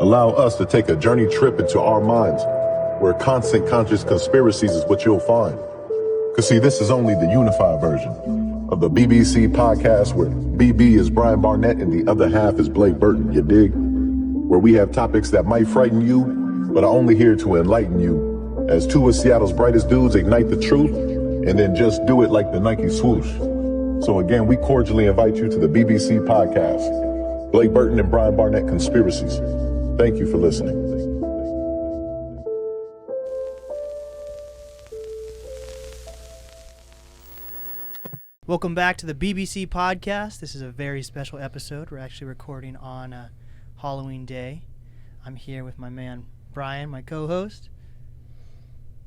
Allow us to take a journey trip into our minds, where constant conscious conspiracies is what you'll find. Cause see, this is only the unified version of the BBC podcast, where BB is Brian Barnett and the other half is Blake Burton, you dig? Where we have topics that might frighten you, but are only here to enlighten you, as two of Seattle's brightest dudes ignite the truth and then just do it like the Nike swoosh. So again, we cordially invite you to the BBC podcast, Blake Burton and Brian Barnett Conspiracies. Thank you for listening. Welcome back to the BBC podcast. This is a very special episode. We're actually recording on Halloween Day. I'm here with my man Brian, my co-host.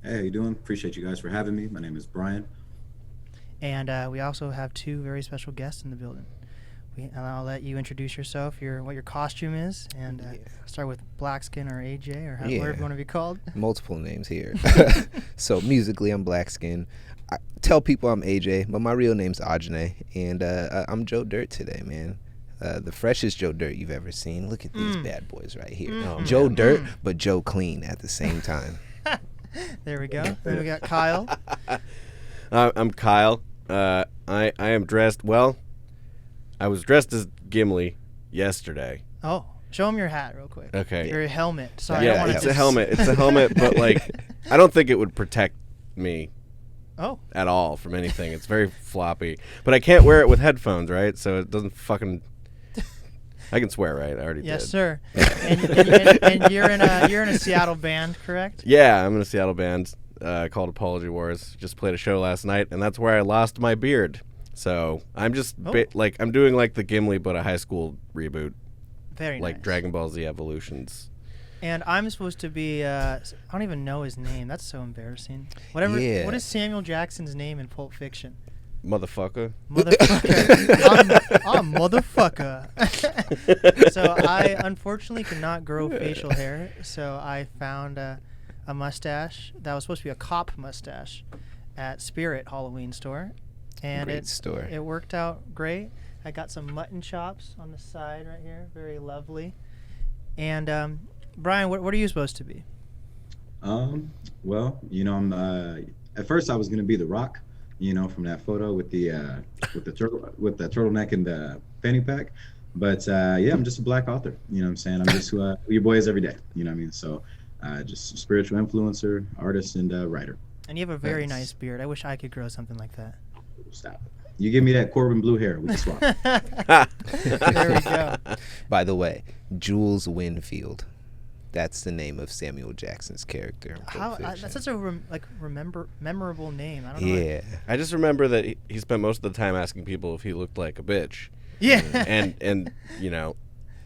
Hey, how you doing? Appreciate you guys for having me. My name is Brian. And we also have two very special guests in the building. And I'll let you introduce yourself, what your costume is, and start with Blksknn or AJ or whatever you want to be called. Multiple names here. So musically, I'm Blksknn. I tell people I'm AJ, but my real name's Ajane, and I'm Joe Dirt today, man. The freshest Joe Dirt you've ever seen. Look at these bad boys right here. Joe Dirt, but Joe Clean at the same time. There we go. Then we got Kyle. I'm Kyle. I am dressed, well, I was dressed as Gimli yesterday. Oh, show him your hat real quick. Okay. Your helmet. Sorry, yeah, it's a helmet. It's a helmet, but like, I don't think it would protect me at all from anything. It's very floppy. But I can't wear it with headphones, right? So it doesn't fucking... I can swear, right? I already did. Yes, sir. and you're in a Seattle band, correct? Yeah, I'm in a Seattle band called Apology Wars. Just played a show last night, and that's where I lost my beard. So I'm just I'm doing like the Gimli, but a high school reboot. Very like nice. Dragon Ball Z Evolutions. And I'm supposed to be, I don't even know his name. That's so embarrassing. Whatever. Yeah. What is Samuel Jackson's name in Pulp Fiction? Motherfucker. Motherfucker. I'm motherfucker. So I unfortunately cannot grow facial hair. So I found a mustache that was supposed to be a cop mustache at Spirit Halloween store. And it worked out great. I got some mutton chops on the side right here. Very lovely. And Brian, what are you supposed to be? Well, I'm at first I was gonna be The Rock, from that photo with the turtleneck and the fanny pack. But I'm just a black author. You know what I'm saying? I'm just who your boy is every day. You know what I mean? So just a spiritual influencer, artist, and writer. And you have a very nice beard. I wish I could grow something like that. Stop. You give me that Corbin blue hair, we can swap. There we go. By the way, Jules Winfield. That's the name of Samuel Jackson's character. That's such a memorable name. I don't know. Yeah. I just remember that he spent most of the time asking people if he looked like a bitch. Yeah. And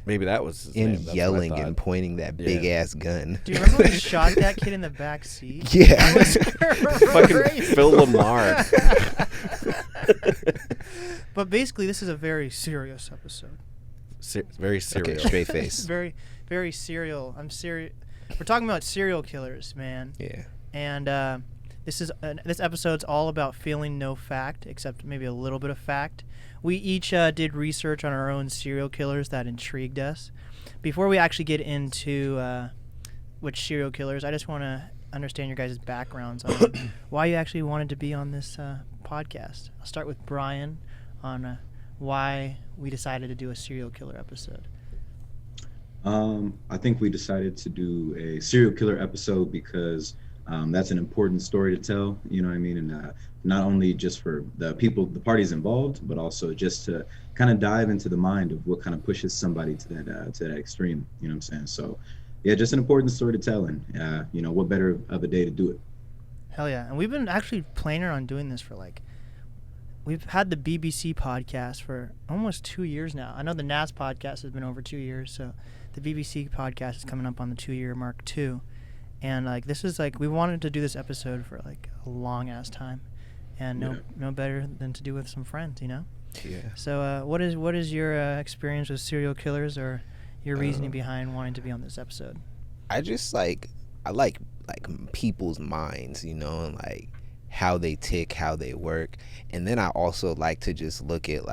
maybe that was his name. And That's yelling what I thought. and pointing that big ass gun. Do you remember when he shot that kid in the back seat? Yeah. Fucking Phil Lamar. But basically, this is a very serious episode. Very serious. Okay, straight face. Very, very serial. We're talking about serial killers, man. Yeah. And this episode's all about feeling no fact, except maybe a little bit of fact. We each did research on our own serial killers that intrigued us. Before we actually get into which serial killers, I just want to understand your guys' backgrounds on why you actually wanted to be on this podcast. I'll start with Brian on why we decided to do a serial killer episode. I think we decided to do a serial killer episode because that's an important story to tell, you know what I mean? And not only just for the parties involved, but also just to kind of dive into the mind of what kind of pushes somebody to that extreme, you know what I'm saying? So yeah, just an important story to tell, and what better of a day to do it. Hell yeah. And we've been actually planning on doing this for we've had the BBC podcast for almost 2 years now. I know the NAST podcast has been over 2 years, so the BBC podcast is coming up on the 2-year mark too. And this is we wanted to do this episode for a long ass time, and no better than to do with some friends, Yeah. So what is your experience with serial killers, or your reasoning behind wanting to be on this episode? I just I like people's minds, and how they tick, how they work. And then I also like to just look at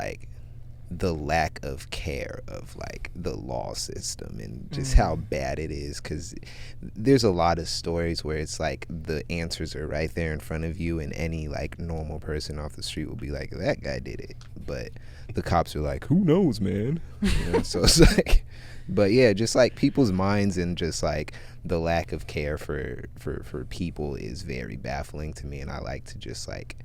the lack of care of like the law system and just how bad it is, because there's a lot of stories where it's like the answers are right there in front of you and any like normal person off the street will be like, that guy did it, but the cops are like, who knows, man? You know? So it's like, but yeah, just like people's minds and just like the lack of care for people is very baffling to me, and I like to just like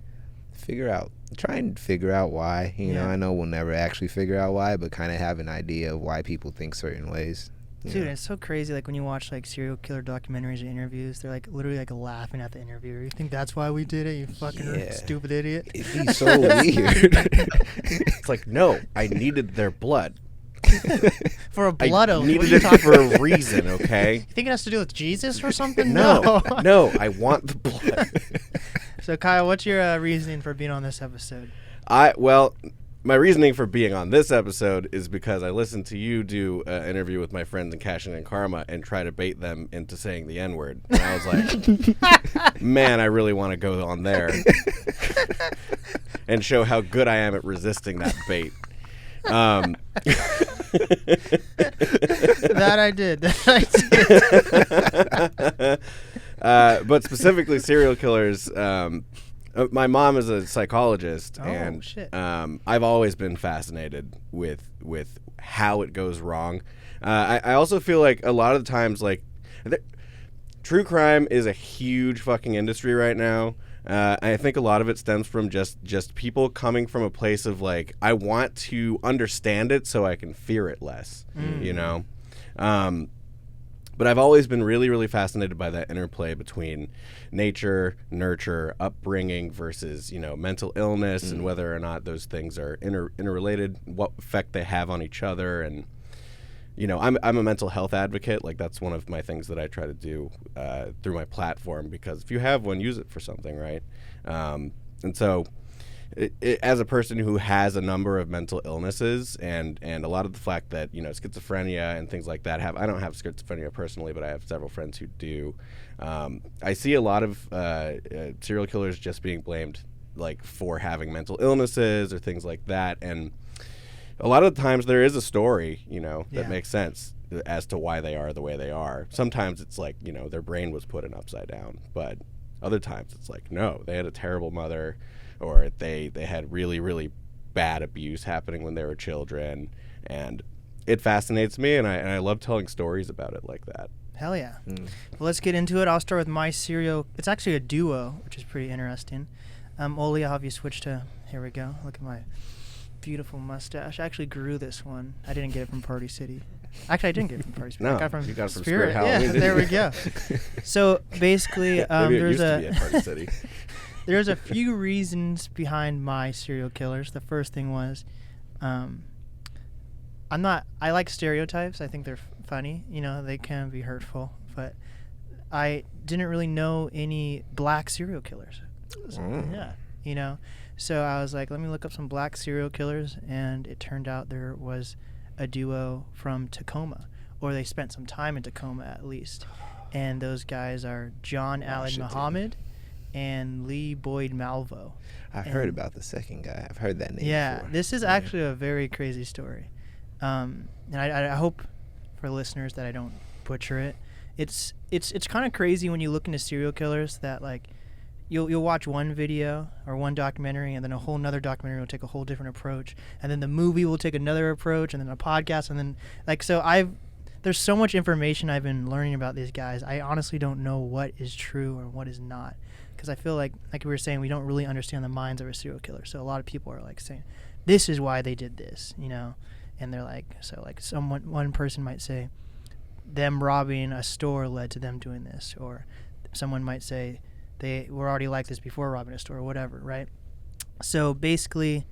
try and figure out why, you know. I know we'll never actually figure out why, but kind of have an idea of why people think certain ways. Dude, it's so crazy. Like when you watch like serial killer documentaries or interviews, they're like literally like laughing at the interviewer. You think that's why we did it? You fucking stupid idiot. It'd be so weird. It's like, no, I needed their blood. For a blood oath. I needed it for a reason, okay? You think it has to do with Jesus or something? No, I want the blood. So Kyle, what's your reasoning for being on this episode? My reasoning for being on this episode is because I listened to you do an interview with my friends in Cashing in Karma and try to bait them into saying the N-word. And I was like, man, I really want to go on there and show how good I am at resisting that bait. That I did. But specifically serial killers, my mom is a psychologist, and I've always been fascinated with how it goes wrong. I also feel like a lot of the times, like, true crime is a huge fucking industry right now. I think a lot of it stems from just people coming from a place of like, I want to understand it so I can fear it less, you know? But I've always been really, really fascinated by that interplay between nature, nurture, upbringing versus, you know, mental illness and whether or not those things are interrelated, what effect they have on each other. And, you know, I'm a mental health advocate. Like, that's one of my things that I try to do through my platform, because if you have one, use it for something, right? And so as a person who has a number of mental illnesses and a lot of the fact that, you know, schizophrenia and things like that I don't have schizophrenia personally, but I have several friends who do. I see a lot of serial killers just being blamed, like, for having mental illnesses or things like that. And a lot of the times there is a story, you know, that makes sense as to why they are the way they are. Sometimes it's like, you know, their brain was put in upside down, but other times it's like, no, they had a terrible mother, or they had really, really bad abuse happening when they were children. And it fascinates me, and I love telling stories about it like that. Hell yeah. Well, let's get into it. I'll start with my serial. It's actually a duo, which is pretty interesting. Oli, I'll have you switch to, here we go. Look at my beautiful mustache. I actually grew this one. I didn't get it from Party City. Actually, I didn't get it from Party City. No, I got it you got it from Spirit Halloween. Yeah, there we go. So basically, Maybe it there's used to be at Party City. There's a few reasons behind my serial killers. The first thing was, I like stereotypes. I think they're funny. You know, they can be hurtful, but I didn't really know any black serial killers. Yeah, you know. So I was like, let me look up some black serial killers, and it turned out there was a duo from Tacoma, or they spent some time in Tacoma at least. And those guys are John Allen Muhammed and Lee Boyd Malvo. I've heard about the second guy. I've heard that name before. This is actually a very crazy story. And I hope for listeners that I don't butcher it. It's kind of crazy when you look into serial killers that, like, you'll watch one video or one documentary, and then a whole nother documentary will take a whole different approach, and then the movie will take another approach, and then a podcast, and then, like, so there's so much information I've been learning about these guys. I honestly don't know what is true or what is not, because I feel like we were saying, we don't really understand the minds of a serial killer. So a lot of people are like saying, this is why they did this, you know, and they're like, so like one person might say them robbing a store led to them doing this, or someone might say they were already like this before robbing a store, or whatever, right? So basically,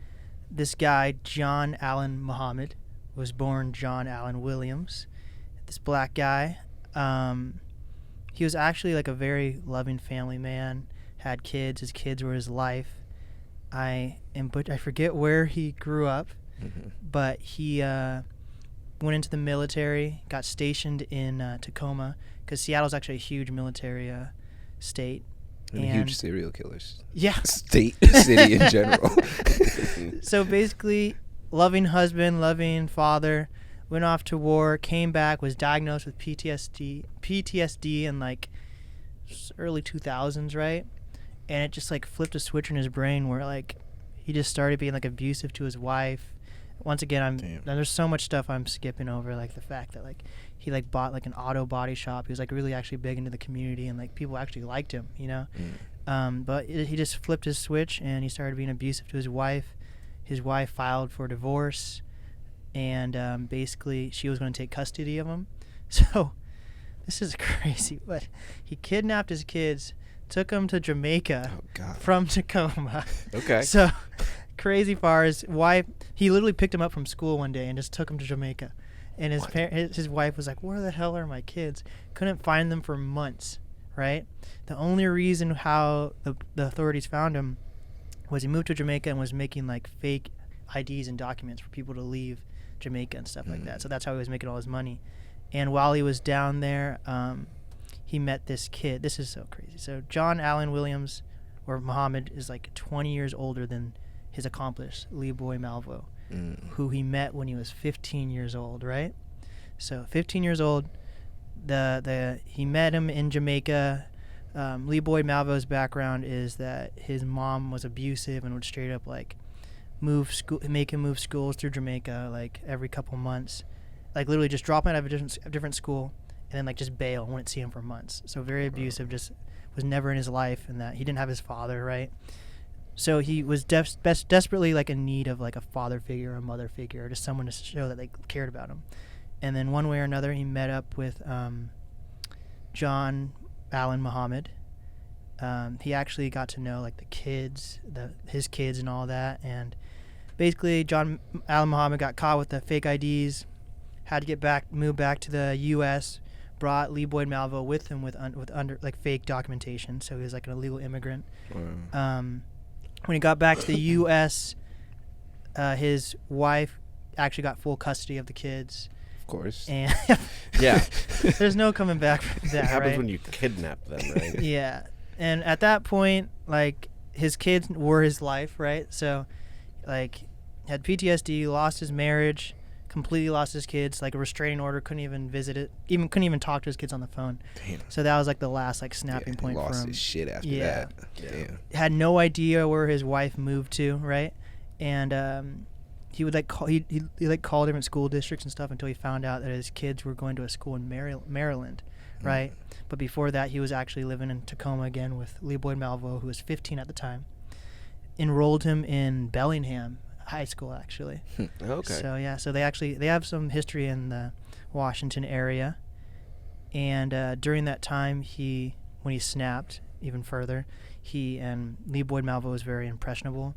this guy, John Allen Muhammad, was born John Allen Williams. This black guy, he was actually like a very loving family man, had kids. His kids were his life. I forget where he grew up, but he went into the military, got stationed in Tacoma, because Seattle's actually a huge military state. And huge serial killers. Yeah. City in general. So basically, loving husband, loving father, went off to war, came back, was diagnosed with PTSD in like early 2000s, right? And it just like flipped a switch in his brain where like he just started being like abusive to his wife. Once again, there's so much stuff I'm skipping over, like the fact that like he like bought like an auto body shop. He was like really actually big into the community, and like people actually liked him, you know. But he just flipped his switch and he started being abusive to his wife. His wife filed for divorce, and basically she was going to take custody of him. So this is crazy, but he kidnapped his kids, took them to Jamaica from Tacoma. Okay. So crazy far. His wife, he literally picked him up from school one day and just took him to Jamaica. And his wife was like, where the hell are my kids? Couldn't find them for months, right? The only reason how the authorities found him was he moved to Jamaica and was making like fake IDs and documents for people to leave Jamaica and stuff like that. So that's how he was making all his money. And while he was down there, he met this kid. This is so crazy. So John Allen Williams, or Muhammed, is like 20 years older than his accomplice, Lee Boy Malvo, who he met when he was 15 years old, right? So 15 years old, he met him in Jamaica. Lee Boy Malvo's background is that his mom was abusive and would straight up like make him move schools through Jamaica like every couple months, like literally just drop him out of a different school and then like just bail and wouldn't see him for months. So very abusive, just was never in his life, and that he didn't have his father, right? So he was desperately like in need of like a father figure, a mother figure, or just someone to show that they cared about him. And then one way or another, he met up with John Allen Muhammad. He actually got to know like the kids, his kids and all that. And basically, John Allen Muhammad got caught with the fake IDs, had to move back to the U.S., brought Lee Boyd Malvo with him with under like fake documentation. So he was like an illegal immigrant. When he got back to the U.S., his wife actually got full custody of the kids. Of course. And Yeah. there's no coming back from that, It happens right? when you kidnap them, right? Yeah. And at that point, like, his kids were his life, right? So, like, had PTSD, lost his marriage, completely lost his kids, like a restraining order, couldn't even visit it, couldn't even talk to his kids on the phone. Damn. So that was like the last like snapping point for him. Lost his shit after that. Damn. Had no idea where his wife moved to, right? And he would like call he like call different school districts and stuff until he found out that his kids were going to a school in Maryland, right? But before that, he was actually living in Tacoma again with Lee Boyd Malvo, who was 15 at the time. Enrolled him in Bellingham High School, actually. Okay. So yeah, so they have some history in the Washington area, and during that time, when he snapped even further, he and Lee Boyd Malvo was very impressionable.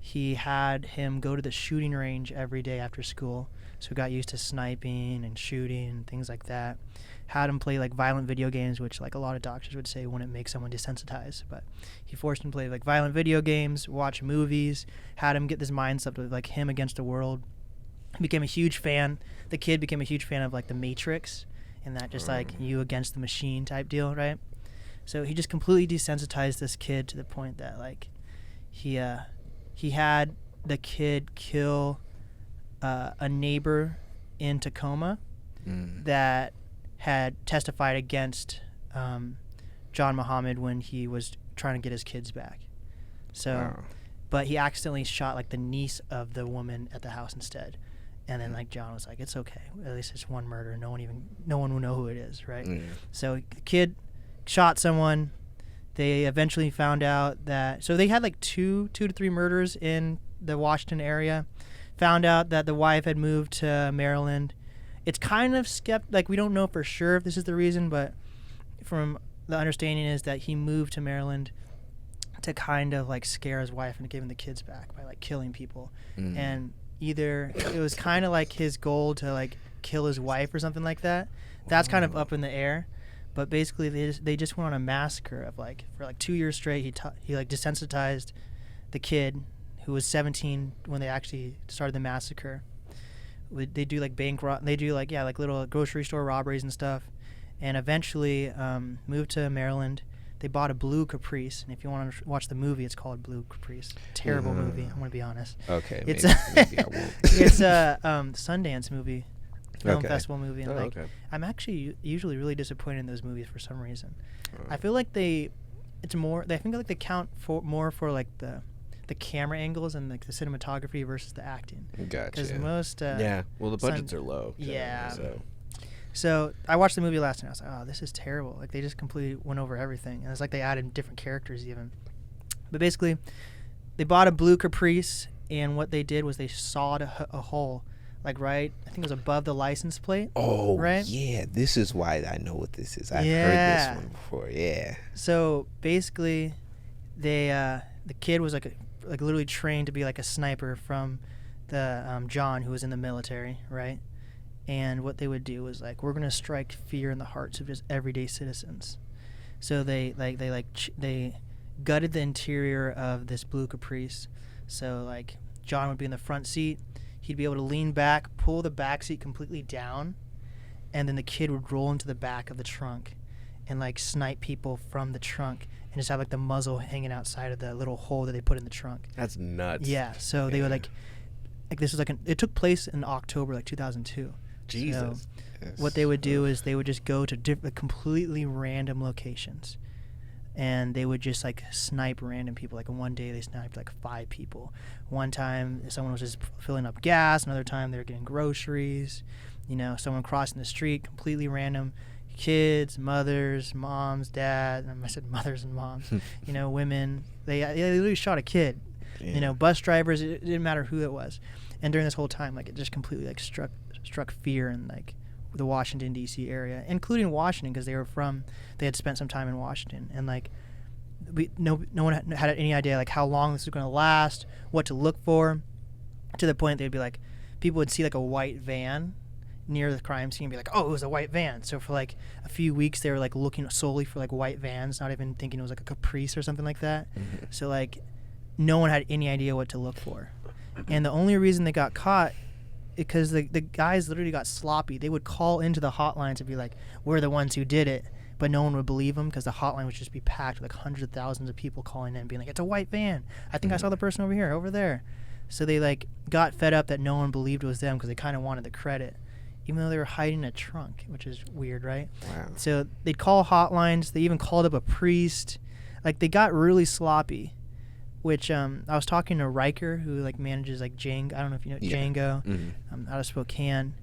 He had him go to the shooting range every day after school, so he got used to sniping and shooting and things like that. Had him play like violent video games, which like a lot of doctors would say wouldn't make someone desensitized, but he forced him to play like violent video games, watch movies, had him get this mindset of like him against the world. He became a huge fan. The kid became a huge fan of like the Matrix and that just like you against the machine type deal, right? So he just completely desensitized this kid to the point that like he had the kid kill a neighbor in Tacoma that had testified against John Muhammad when he was trying to get his kids back. So, but he accidentally shot like the niece of the woman at the house instead. And then like John was like, it's okay. At least it's one murder. No one will know who it is, right? So the kid shot someone. They eventually found out that, so they had like two to three murders in the Washington area. Found out that the wife had moved to Maryland. It's kind of like we don't know for sure if this is the reason, but from the understanding is that he moved to Maryland to kind of like scare his wife and give him the kids back by like killing people. And either it was kind of like his goal to like kill his wife or something like that. That's kind of up in the air. But basically they just went on a massacre of like for like 2 years straight. He like desensitized the kid who was 17 when they actually started the massacre. They do like little grocery store robberies and stuff, and eventually moved to Maryland. they bought a blue Caprice, and if you want to watch the movie, it's called Blue Caprice. Terrible movie. I'm gonna be honest. Okay. It's maybe I won't. it's a Sundance movie, film Okay. festival movie, and Okay. I'm actually usually really disappointed in those movies for some reason. I feel like they count more for like the camera angles and like the cinematography versus the acting. Gotcha. Because most Yeah. Well, the budgets are low. Yeah. So. So I watched the movie last night. I was like, oh, this is terrible. Like they just completely went over everything, and it's like they added different characters even. But basically, they bought a blue Caprice, and what they did was they sawed a hole, like right, I think it was above the license plate. Oh, right? yeah. This is why I know what this is. I've heard Yeah. this one before. Yeah. So basically, they the kid was like literally trained to be like a sniper from the John, who was in the military, right? And what they would do was like, we're gonna strike fear in the hearts of just everyday citizens. So they gutted the interior of this blue Caprice. So like John would be in the front seat, he'd be able to lean back, pull the back seat completely down, and then the kid would roll into the back of the trunk and like snipe people from the trunk and just have like the muzzle hanging outside of the little hole that they put in the trunk. That's nuts. Yeah. So they would like this is like it took place in October like 2002. Jesus. So what they would do is they would just go to completely random locations, and they would just like snipe random people. Like in one day they sniped like 5 people. One time someone was just filling up gas. Another time they were getting groceries. You know, someone crossing the street, completely random. Kids, mothers, moms, dads. I said mothers and moms. You know, women. They literally shot a kid. Yeah. You know, bus drivers. It didn't matter who it was. And during this whole time, like it just completely like struck fear in like the Washington D.C. area, including Washington, because they had spent some time in Washington, and like no one had any idea like how long this was going to last, what to look for, to the point they'd be like, people would see like a white van near the crime scene and be like, oh, it was a white van. So for like a few weeks they were like looking solely for like white vans, not even thinking it was like a Caprice or something like that. Mm-hmm. So like no one had any idea what to look for, and the only reason they got caught because the guys literally got sloppy. They would call into the hotlines and be like, we're the ones who did it, but no one would believe them because the hotline would just be packed with like hundreds of thousands of people calling in and being like, it's a white van. I think I saw the person over here, over there. So they like got fed up that no one believed it was them because they kind of wanted the credit, even though they were hiding in a trunk, which is weird, right? Wow. So they'd call hotlines. They even called up a priest. Like they got really sloppy. Which I was talking to Riker, who like manages like Django. I don't know if you know Django, out of Spokane,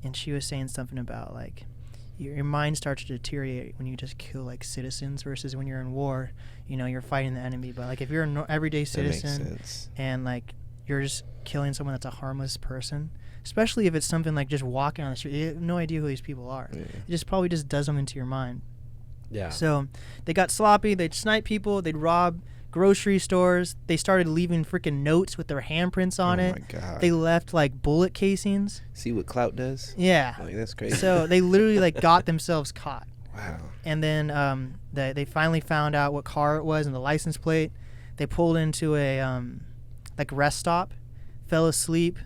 and she was saying something about like your mind starts to deteriorate when you just kill like citizens versus when you're in war. You know, you're fighting the enemy, but like if you're an everyday citizen and like you're just killing someone that's a harmless person, especially if it's something like just walking on the street, you have no idea who these people are. Yeah. It just probably just does them into your mind. Yeah. So they got sloppy. They'd snipe people. They'd rob grocery stores. They started leaving freaking notes with their handprints on it. Oh my God. They left like bullet casings. See what clout does? Yeah. Like that's crazy. So they literally like got themselves caught. Wow. And then they finally found out what car it was and the license plate. They pulled into a like rest stop, fell asleep.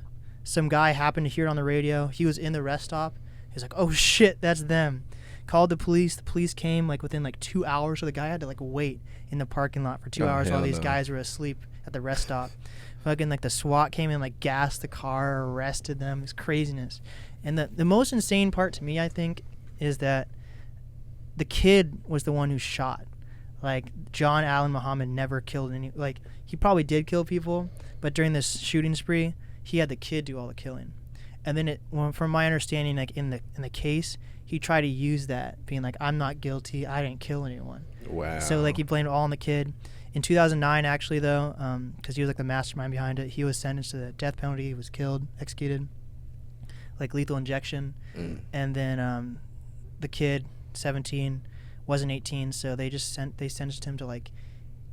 Some guy happened to hear it on the radio. He was in the rest stop. He was like, oh shit, that's them. Called the police. The police came like within like 2 hours, so the guy had to like wait in the parking lot for 2 hours while these guys were asleep at the rest stop. Fucking like the SWAT came in, like gassed the car, arrested them. It's craziness. And the most insane part to me, I think, is that the kid was the one who shot. Like John Allen Muhammed never killed any. Like he probably did kill people, but during this shooting spree, he had the kid do all the killing. And then from my understanding, like in the case, he tried to use that, being like, I'm not guilty, I didn't kill anyone. Wow. So like he blamed it all on the kid. In 2009, actually though, because he was like the mastermind behind it, he was sentenced to the death penalty. He was killed, executed, like lethal injection. And then the kid, 17, wasn't 18, so they sentenced him to like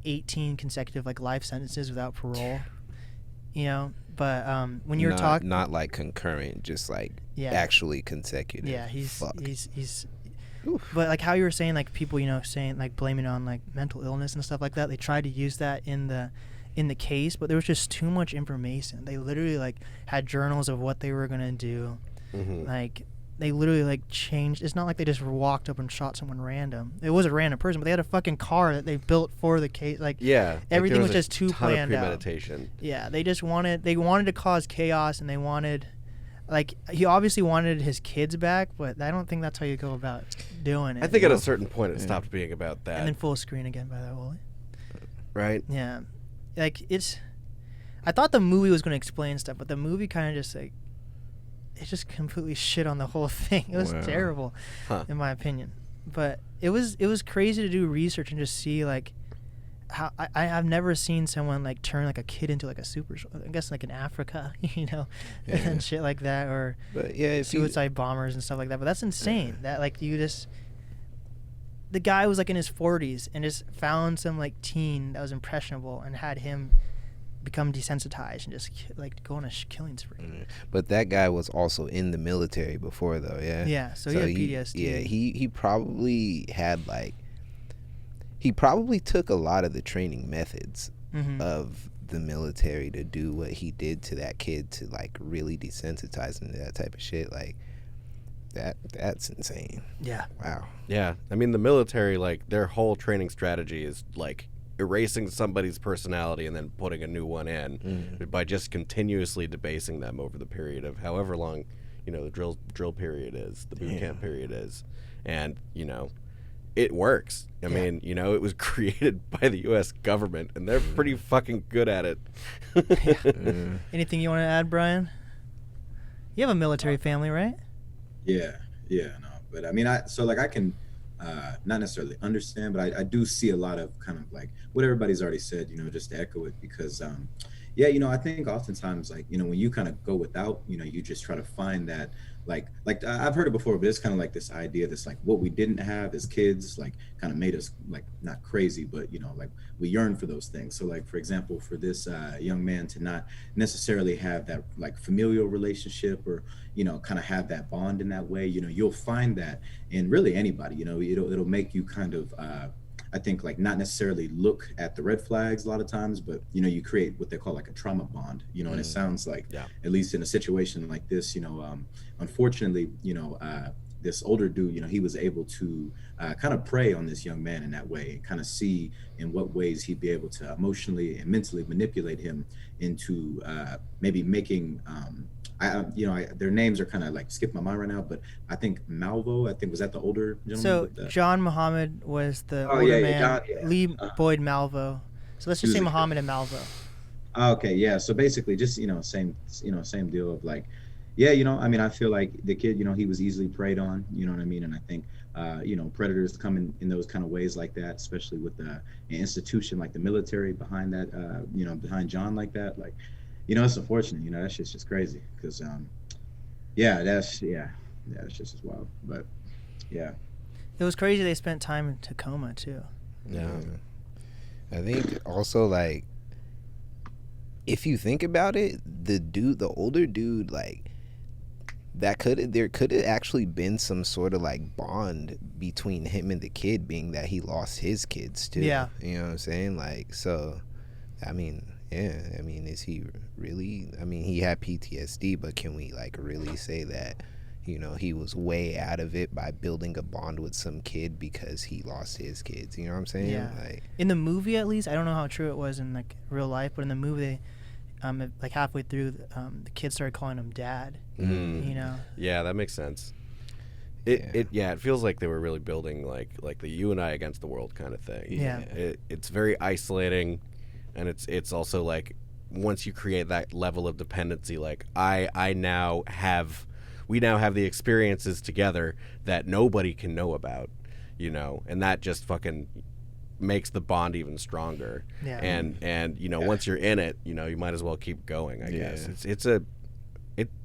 18 consecutive like life sentences without parole. You know, but when you're talking, not like concurrent, just like actually consecutive. Yeah, he's but like how you were saying, like people, you know, saying like blaming it on like mental illness and stuff like that. They tried to use that in the case, but there was just too much information. They literally like had journals of what they were gonna do. Like they literally like changed. It's not like they just walked up and shot someone random. It was a random person, but they had a fucking car that they built for the case. Like, everything was just too planned out. Premeditation. Yeah, they wanted to cause chaos, and they wanted, like, he obviously wanted his kids back, but I don't think that's how you go about doing it. I think at a certain point it stopped being about that. And then full screen again by that Wooly. Right? Yeah, like I thought the movie was going to explain stuff, but the movie kind of just like. It just completely shit on the whole thing. It was terrible, in my opinion. But it was crazy to do research and just see like how I've never seen someone like turn like a kid into like a super. I guess like in Africa, you know, and shit like that, or suicide bombers and stuff like that. But that's insane. That like the guy was like in his 40s and just found some like teen that was impressionable and had him become desensitized and just like go on a killing spree. But that guy was also in the military before, though. Yeah, so he had PTSD. Yeah, he probably had like he probably took a lot of the training methods of the military to do what he did to that kid, to like really desensitize him to that type of shit. Like that's insane. Yeah. Wow. Yeah, I mean the military, like their whole training strategy is like erasing somebody's personality and then putting a new one in by just continuously debasing them over the period of however long, you know, the drill period is, the boot camp period is. And, you know, it works. I mean, you know, it was created by the U.S. government, and they're pretty fucking good at it. Anything you want to add, Bryan? You have a military family, right? Yeah, no. But I mean, I can not necessarily understand, but I do see a lot of kind of like what everybody's already said, you know, just to echo it, because you know, I think oftentimes, like, you know, when you kind of go without, you know, you just try to find that like I've heard it before, but it's kind of like this idea, this like what we didn't have as kids, like kind of made us like not crazy, but, you know, like we yearn for those things. So like, for example, for this young man to not necessarily have that like familial relationship, or, you know, kind of have that bond in that way, you know, you'll find that in really anybody, you know, it'll make you kind of I think like not necessarily look at the red flags a lot of times, but, you know, you create what they call like a trauma bond, you know, and it sounds like, at least in a situation like this, you know, unfortunately, you know, this older dude, you know, he was able to kind of prey on this young man in that way, and kind of see in what ways he'd be able to emotionally and mentally manipulate him into maybe making, their names are kind of like skip my mind right now, but I think Malvo, was that the older gentleman? So John Muhammed was the older man. Lee Boyd Malvo. So let's just say Muhammed and Malvo. Okay, yeah. So basically, just, you know, same deal of like, yeah, you know, I mean, I feel like the kid, you know, he was easily preyed on, you know what I mean? And I think, you know, predators come in those kind of ways like that, especially with an institution like the military behind that, you know, behind John like that. Like, you know, it's unfortunate, you know, that shit's just crazy, because, that's just as wild. But, yeah. It was crazy they spent time in Tacoma, too. Yeah. I think also, like, if you think about it, the older dude, like, there could have actually been some sort of like bond between him and the kid, being that he lost his kids too. Yeah. You know what I'm saying? Like, so, I mean, yeah, I mean, is he really, I mean, he had PTSD, but can we like really say that, you know, he was way out of it by building a bond with some kid because he lost his kids? You know what I'm saying? Yeah. Like, in the movie, at least, I don't know how true it was in like real life, but in the movie, like halfway through, the kids started calling him Dad. You know. Yeah, that makes sense. It feels like they were really building like the you and I against the world kind of thing. Yeah. It's very isolating, and it's also like once you create that level of dependency, like we now have the experiences together that nobody can know about, you know, and that just fucking makes the bond even stronger. Yeah. And you know, once you're in it, you know, you might as well keep going, I guess.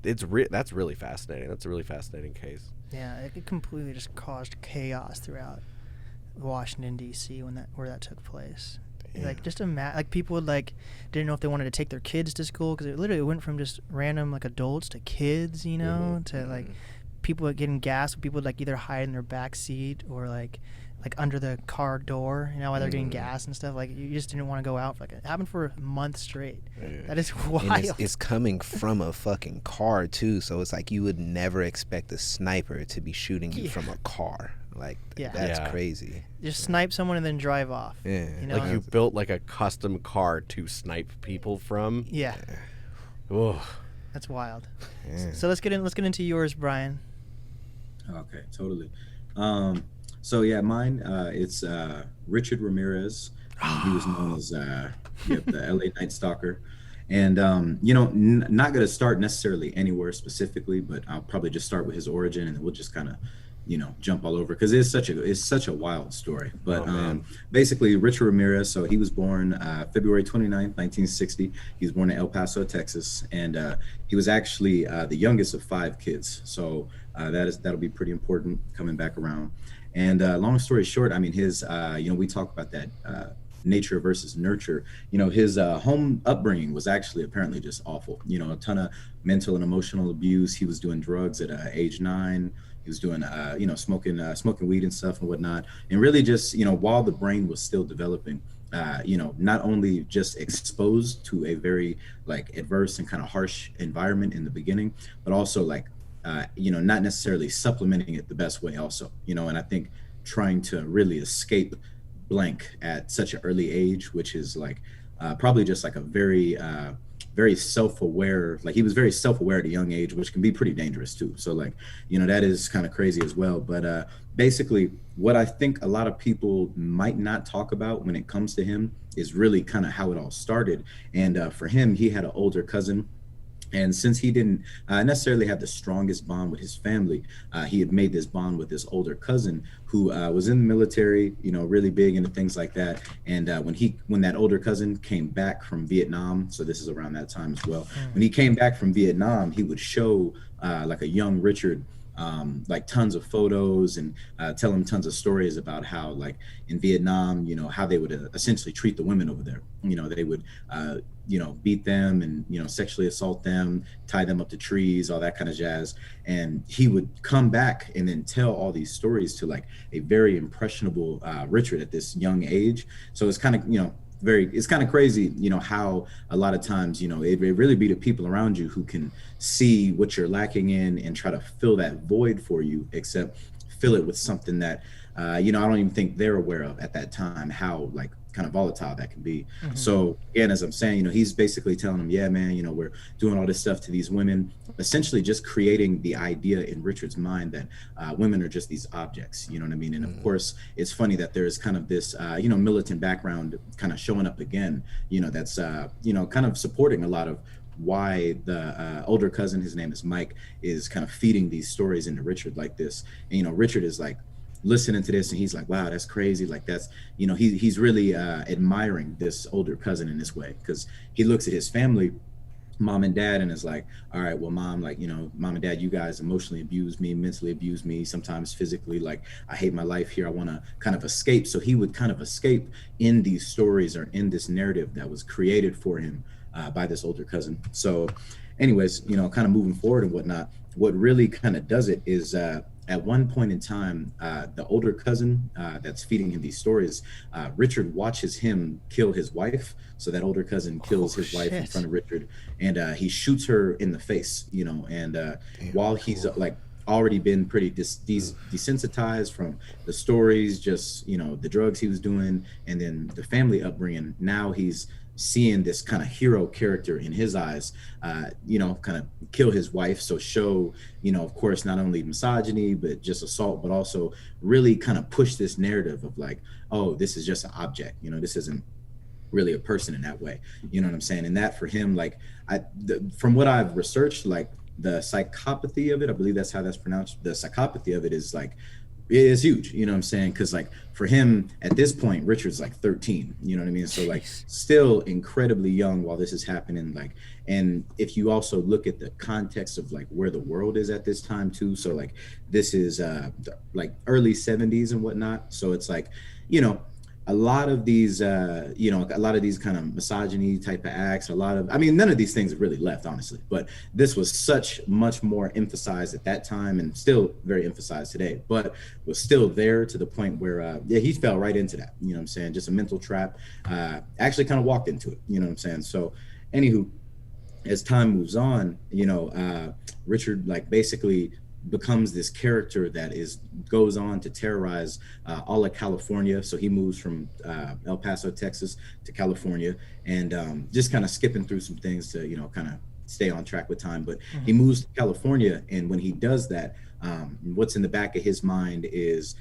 That's really fascinating. That's a really fascinating case. Yeah, it completely just caused chaos throughout Washington D.C. where that took place. Yeah. Like, just like people would like didn't know if they wanted to take their kids to school, because it literally went from just random like adults to kids, you know, to like people getting gas. People would like either hide in their back seat or like like under the car door, while they're getting gas and stuff. Like you just didn't want to go out. It happened for a month straight. That is wild. And it's coming from a fucking car too, so it's like you would never expect a sniper to be shooting you from a car. Like that's crazy. Just snipe someone and then drive off. Yeah. Like you built like a custom car to snipe people from. Yeah. Ugh. That's wild. Yeah. So let's get into yours, Bryan. Okay, totally. So yeah, mine. It's Richard Ramirez. He was known as the LA Nightstalker, and not gonna start necessarily anywhere specifically, but I'll probably just start with his origin, and we'll just kind of jump all over because it's such a wild story. But basically, Richard Ramirez. So he was born February 29th, 1960. He was born in El Paso, Texas, and he was actually the youngest of 5 kids. So that'll be pretty important coming back around. And long story short, I mean, his we talk about that nature versus nurture. His home upbringing was actually apparently just awful. A ton of mental and emotional abuse. He was doing drugs at age 9. He was doing, smoking weed and stuff and whatnot. And really just, while the brain was still developing, not only just exposed to a very adverse and kind of harsh environment in the beginning, but also not necessarily supplementing it the best way also, and I think trying to really escape blank at such an early age, which is probably just a very self-aware, he was very self-aware at a young age, which can be pretty dangerous too. So that is kind of crazy as well. But basically what I think a lot of people might not talk about when it comes to him is really kind of how it all started. And for him, he had an older cousin. And since he didn't necessarily have the strongest bond with his family, he had made this bond with this older cousin who was in the military, really big into things like that. And when that older cousin came back from Vietnam, so this is around that time as well, when he came back from Vietnam, he would show a young Richard tons of photos and tell him tons of stories about how in Vietnam, how they would essentially treat the women over there. They would beat them and sexually assault them, tie them up to trees, all that kind of jazz. And he would come back and then tell all these stories to a very impressionable Richard at this young age. So it's kind of it's kind of crazy, how a lot of times, it really be the people around you who can see what you're lacking in and try to fill that void for you, except fill it with something that, I don't even think they're aware of at that time, how kind of volatile that can be. Mm-hmm. So again, as I'm saying, he's basically telling them, yeah, man, we're doing all this stuff to these women, essentially just creating the idea in Richard's mind that women are just these objects, you know what I mean? And of course, it's funny that there's kind of this, militant background kind of showing up again, that's, kind of supporting a lot of why the older cousin, his name is Mike, is kind of feeding these stories into Richard like this. And, Richard is listening to this and he's like, wow, that's crazy. That's, he's really admiring this older cousin in this way, because he looks at his family, mom and dad, and is like, all right, well, mom, mom and dad, you guys emotionally abuse me, mentally abuse me, sometimes physically, I hate my life here. I want to kind of escape. So he would kind of escape in these stories or in this narrative that was created for him by this older cousin. So anyways, kind of moving forward and whatnot, what really kind of does it is at one point in time, the older cousin that's feeding him these stories, Richard watches him kill his wife. So that older cousin kills his wife in front of Richard, and he shoots her in the face, and while he's already been pretty desensitized from the stories, just, the drugs he was doing, and then the family upbringing, now he's seeing this kind of hero character in his eyes, kind of kill his wife. So show, of course, not only misogyny, but just assault, but also really kind of push this narrative of oh, this is just an object, this isn't really a person in that way. You know what I'm saying? And that for him, from what I've researched, the psychopathy of it, I believe that's how that's pronounced. The psychopathy of it is it is huge, you know what I'm saying? Because for him at this point, Richard's 13, you know what I mean? So still incredibly young while this is happening. And if you also look at the context of where the world is at this time too, so this is early 70s and whatnot. So it's a lot of these, a lot of these kind of misogyny type of acts, none of these things have really left, honestly, but this was much more emphasized at that time and still very emphasized today, but was still there to the point where, he fell right into that, you know what I'm saying? Just a mental trap, actually kind of walked into it, you know what I'm saying? So anywho, as time moves on, Richard basically becomes this character that goes on to terrorize all of California. So he moves from El Paso, Texas to California, and just kind of skipping through some things to, kind of stay on track with time. But he moves to California, and when he does that, what's in the back of his mind is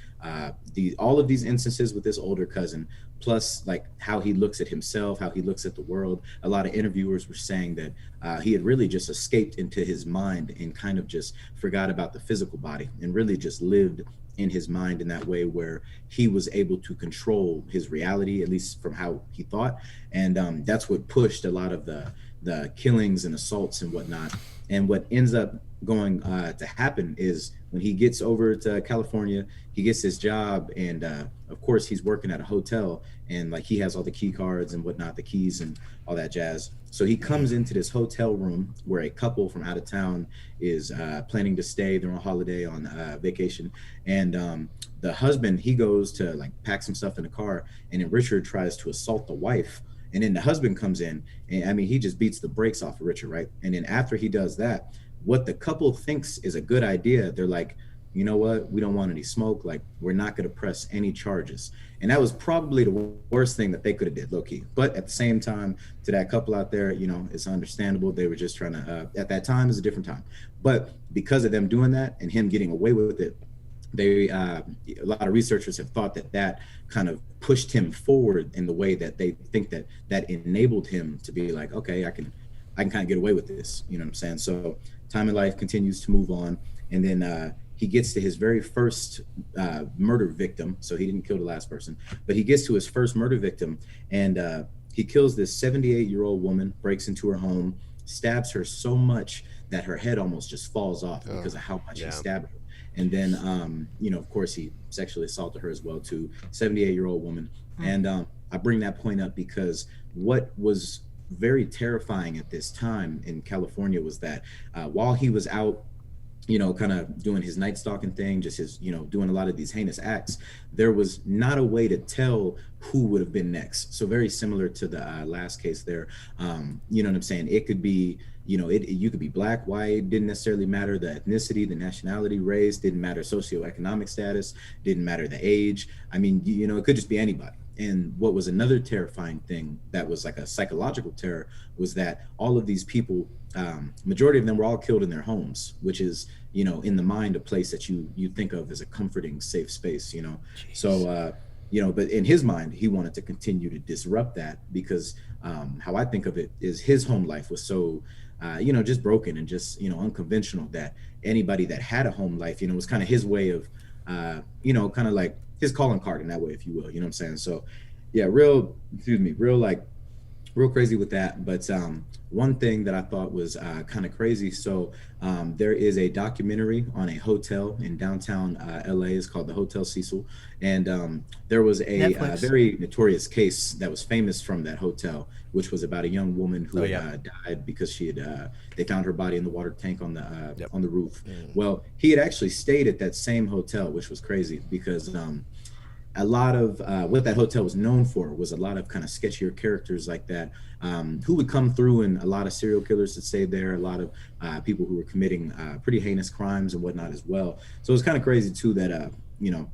all of these instances with this older cousin, plus how he looks at himself, how he looks at the world. A lot of interviewers were saying that he had really just escaped into his mind and kind of just forgot about the physical body and really just lived in his mind in that way where he was able to control his reality, at least from how he thought. And that's what pushed a lot of the killings and assaults and whatnot. And what ends up going to happen is when he gets over to California, he gets his job, and of course he's working at a hotel, and he has all the key cards and whatnot, the keys and all that jazz. So he comes into this hotel room where a couple from out of town is planning to stay. They're on holiday, on vacation, and the husband, he goes to pack some stuff in the car, and then Richard tries to assault the wife. And then the husband comes in, and he just beats the brakes off of Richard, right? And then after he does that, what the couple thinks is a good idea, they're like, you know what? We don't want any smoke. We're not going to press any charges. And that was probably the worst thing that they could have did, low key. But at the same time, to that couple out there, it's understandable. They were just trying to, at that time, is a different time. But because of them doing that and him getting away with it, a lot of researchers have thought that kind of pushed him forward in the way that they think that enabled him to be like, okay, I can kind of get away with this. You know what I'm saying? So time in life continues to move on. And then he gets to his very first murder victim. So he didn't kill the last person, but he gets to his first murder victim, and he kills this 78-year-old woman, breaks into her home, stabs her so much that her head almost just falls off because of how much he stabbed her. And then, of course, he sexually assaulted her as well, too, 78-year-old woman. And I bring that point up because what was very terrifying at this time in California was that while he was out, kind of doing his night stalking thing, just his, doing a lot of these heinous acts, there was not a way to tell who would have been next. So very similar to the last case there, you know what I'm saying? It could be, you could be black, white, didn't necessarily matter. The ethnicity, the nationality, race, didn't matter. Socioeconomic status, didn't matter. The age. I mean, it could just be anybody. And what was another terrifying thing that was like a psychological terror was that all of these people, majority of them were all killed in their homes, which is, in the mind, a place that you think of as a comforting, safe space, Jeez. So, but in his mind, he wanted to continue to disrupt that because how I think of it is his home life was so, just broken and just, unconventional that anybody that had a home life, was kind of his way of, kind of like his calling card in that way, if you will, you know what I'm saying? So yeah, real crazy with that. But one thing that I thought was kind of crazy. So there is a documentary on a hotel in downtown LA. It's called the Hotel Cecil. And there was a very notorious case that was famous from that hotel, which was about a young woman who died because she had, they found her body in the water tank on the roof. Well, he had actually stayed at that same hotel, which was crazy because a lot of what that hotel was known for was a lot of kind of sketchier characters like that who would come through, and a lot of serial killers that stayed there, a lot of people who were committing pretty heinous crimes and whatnot as well. So it was kind of crazy too that,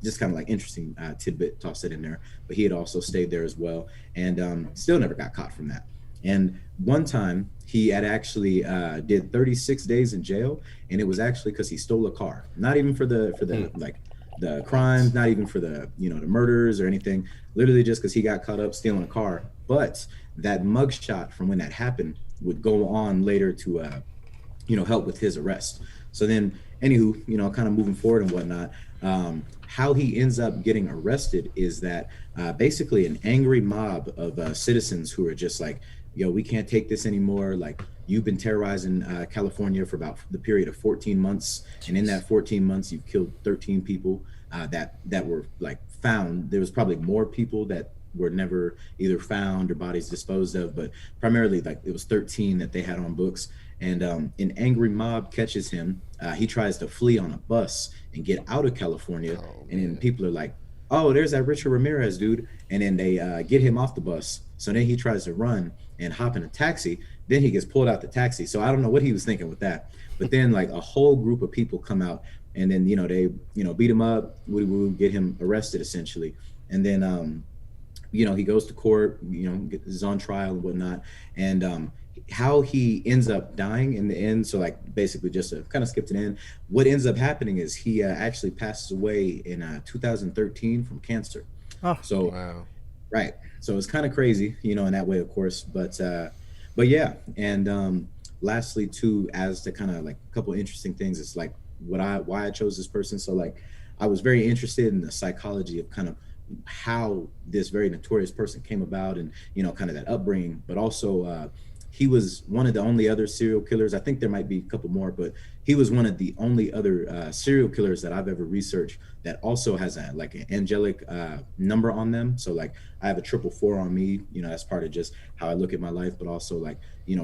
just kind of like interesting tidbit, tossed it in there, but he had also stayed there as well, and still never got caught from that. And one time he had actually did 36 days in jail, and it was actually because he stole a car, not even for the the crimes, not even for the the murders or anything, literally just because he got caught up stealing a car. But that mugshot from when that happened would go on later to help with his arrest. So then anywho, kind of moving forward and whatnot, how he ends up getting arrested is that basically an angry mob of citizens who are just like, yo, we can't take this anymore. Like, you've been terrorizing California for about the period of 14 months. Jeez. And in that 14 months, you've killed 13 people that were like found. There was probably more people that were never either found or bodies disposed of, but primarily like it was 13 that they had on books. And an angry mob catches him. He tries to flee on a bus and get out of California. And then people are like, oh, there's that Richard Ramirez dude. And then they get him off the bus. So then he tries to run and hop in a taxi. Then he gets pulled out the taxi. So I don't know what he was thinking with that. But then like a whole group of people come out, and then, they, beat him up, we get him arrested essentially. And then, he goes to court, is on trial and whatnot. And how he ends up dying in the end. So like basically just to kind of skip to the end, what ends up happening is he actually passes away in 2013 from cancer. Oh, so wow. Right. So it's kind of crazy, in that way, of course, but yeah. And lastly too, as to kind of like a couple of interesting things, it's like why I chose this person. So like I was very interested in the psychology of kind of how this very notorious person came about, and kind of that upbringing, but also he was one of the only other serial killers. I think there might be a couple more, but he was one of the only other serial killers that I've ever researched that also has an angelic number on them. So like I have a 444 on me, that's part of just how I look at my life, but also like,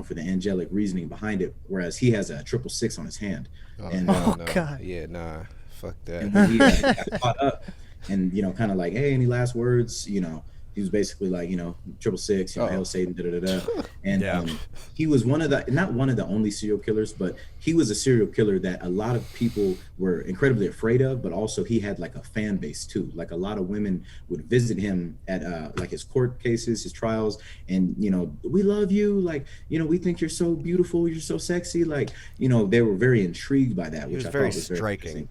for the angelic reasoning behind it. Whereas he has a 666 on his hand. Oh, God. Yeah, nah, fuck that. And when he got caught up and, kind of like, hey, any last words, he was basically like, 666, hail Satan, da-da-da-da. And he was not one of the only serial killers, but he was a serial killer that a lot of people were incredibly afraid of, but also he had like a fan base too. Like a lot of women would visit him at like his court cases, his trials, and, we love you. Like, we think you're so beautiful, you're so sexy. Like, they were very intrigued by that, which I thought was very striking.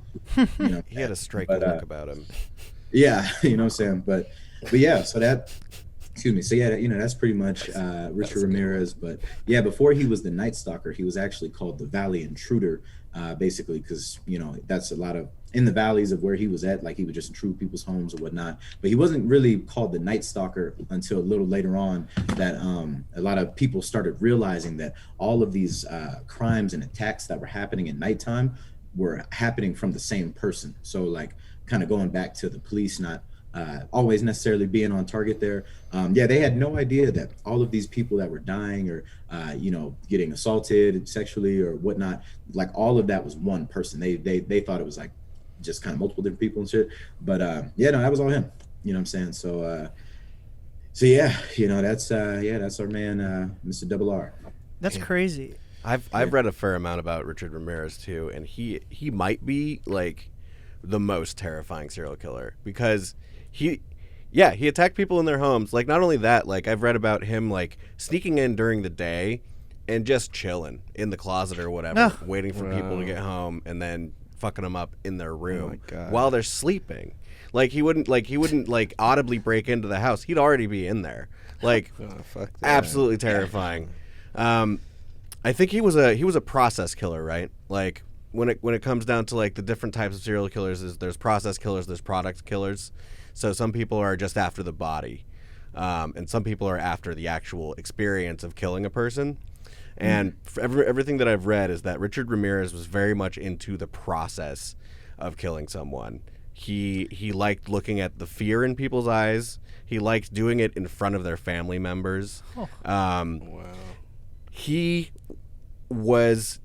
He had a striking look about him. Yeah, what I'm saying? But yeah, so that, excuse me. So yeah, that's pretty much Richard Ramirez. But yeah, before he was the Nightstalker, he was actually called the Valley Intruder, basically because, that's a lot of, in the valleys of where he was at, like he would just intrude people's homes or whatnot. But he wasn't really called the Nightstalker until a little later on, that a lot of people started realizing that all of these crimes and attacks that were happening at nighttime were happening from the same person. So like kind of going back to the police not always necessarily being on target there. They had no idea that all of these people that were dying or, getting assaulted sexually or whatnot, like all of that was one person. They thought it was like just kind of multiple different people and shit. But that was all him. You know what I'm saying? So yeah, that's our man, Mr. Double R. That's crazy. I've read a fair amount about Richard Ramirez too, and he might be like the most terrifying serial killer because he attacked people in their homes. Like, not only that, like I've read about him like sneaking in during the day and just chilling in the closet or whatever, waiting for people to get home and then fucking them up in their room while they're sleeping. Like he wouldn't like audibly break into the house. He'd already be in there. Like absolutely terrifying. I think he was a process killer, right? Like when it comes down to like the different types of serial killers, there's process killers, there's product killers. So some people are just after the body, and some people are after the actual experience of killing a person. And everything that I've read is that Richard Ramirez was very much into the process of killing someone. He liked looking at the fear in people's eyes. He liked doing it in front of their family members. Wow. He was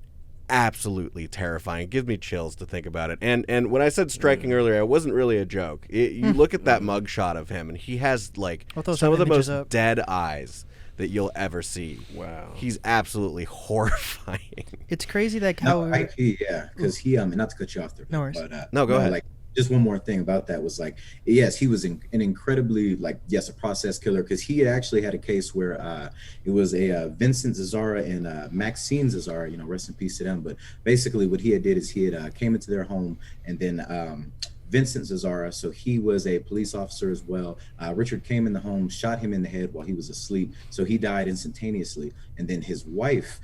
absolutely terrifying. It gives me chills to think about it. And when I said striking earlier, it wasn't really a joke. You look at that mugshot of him, and he has like some of the most dead eyes that you'll ever see. Wow. He's absolutely horrifying. It's crazy like how because he not to cut you off there. No worries. But, no, go ahead. Like, just one more thing about that was like, yes, he was an incredibly a process killer, because he actually had a case where it was a Vincent Zazzara and Maxine Zazzara, rest in peace to them. But basically what he had did is he had came into their home, and then Vincent Zazzara, so he was a police officer as well. Richard came in the home, shot him in the head while he was asleep. So he died instantaneously. And then his wife,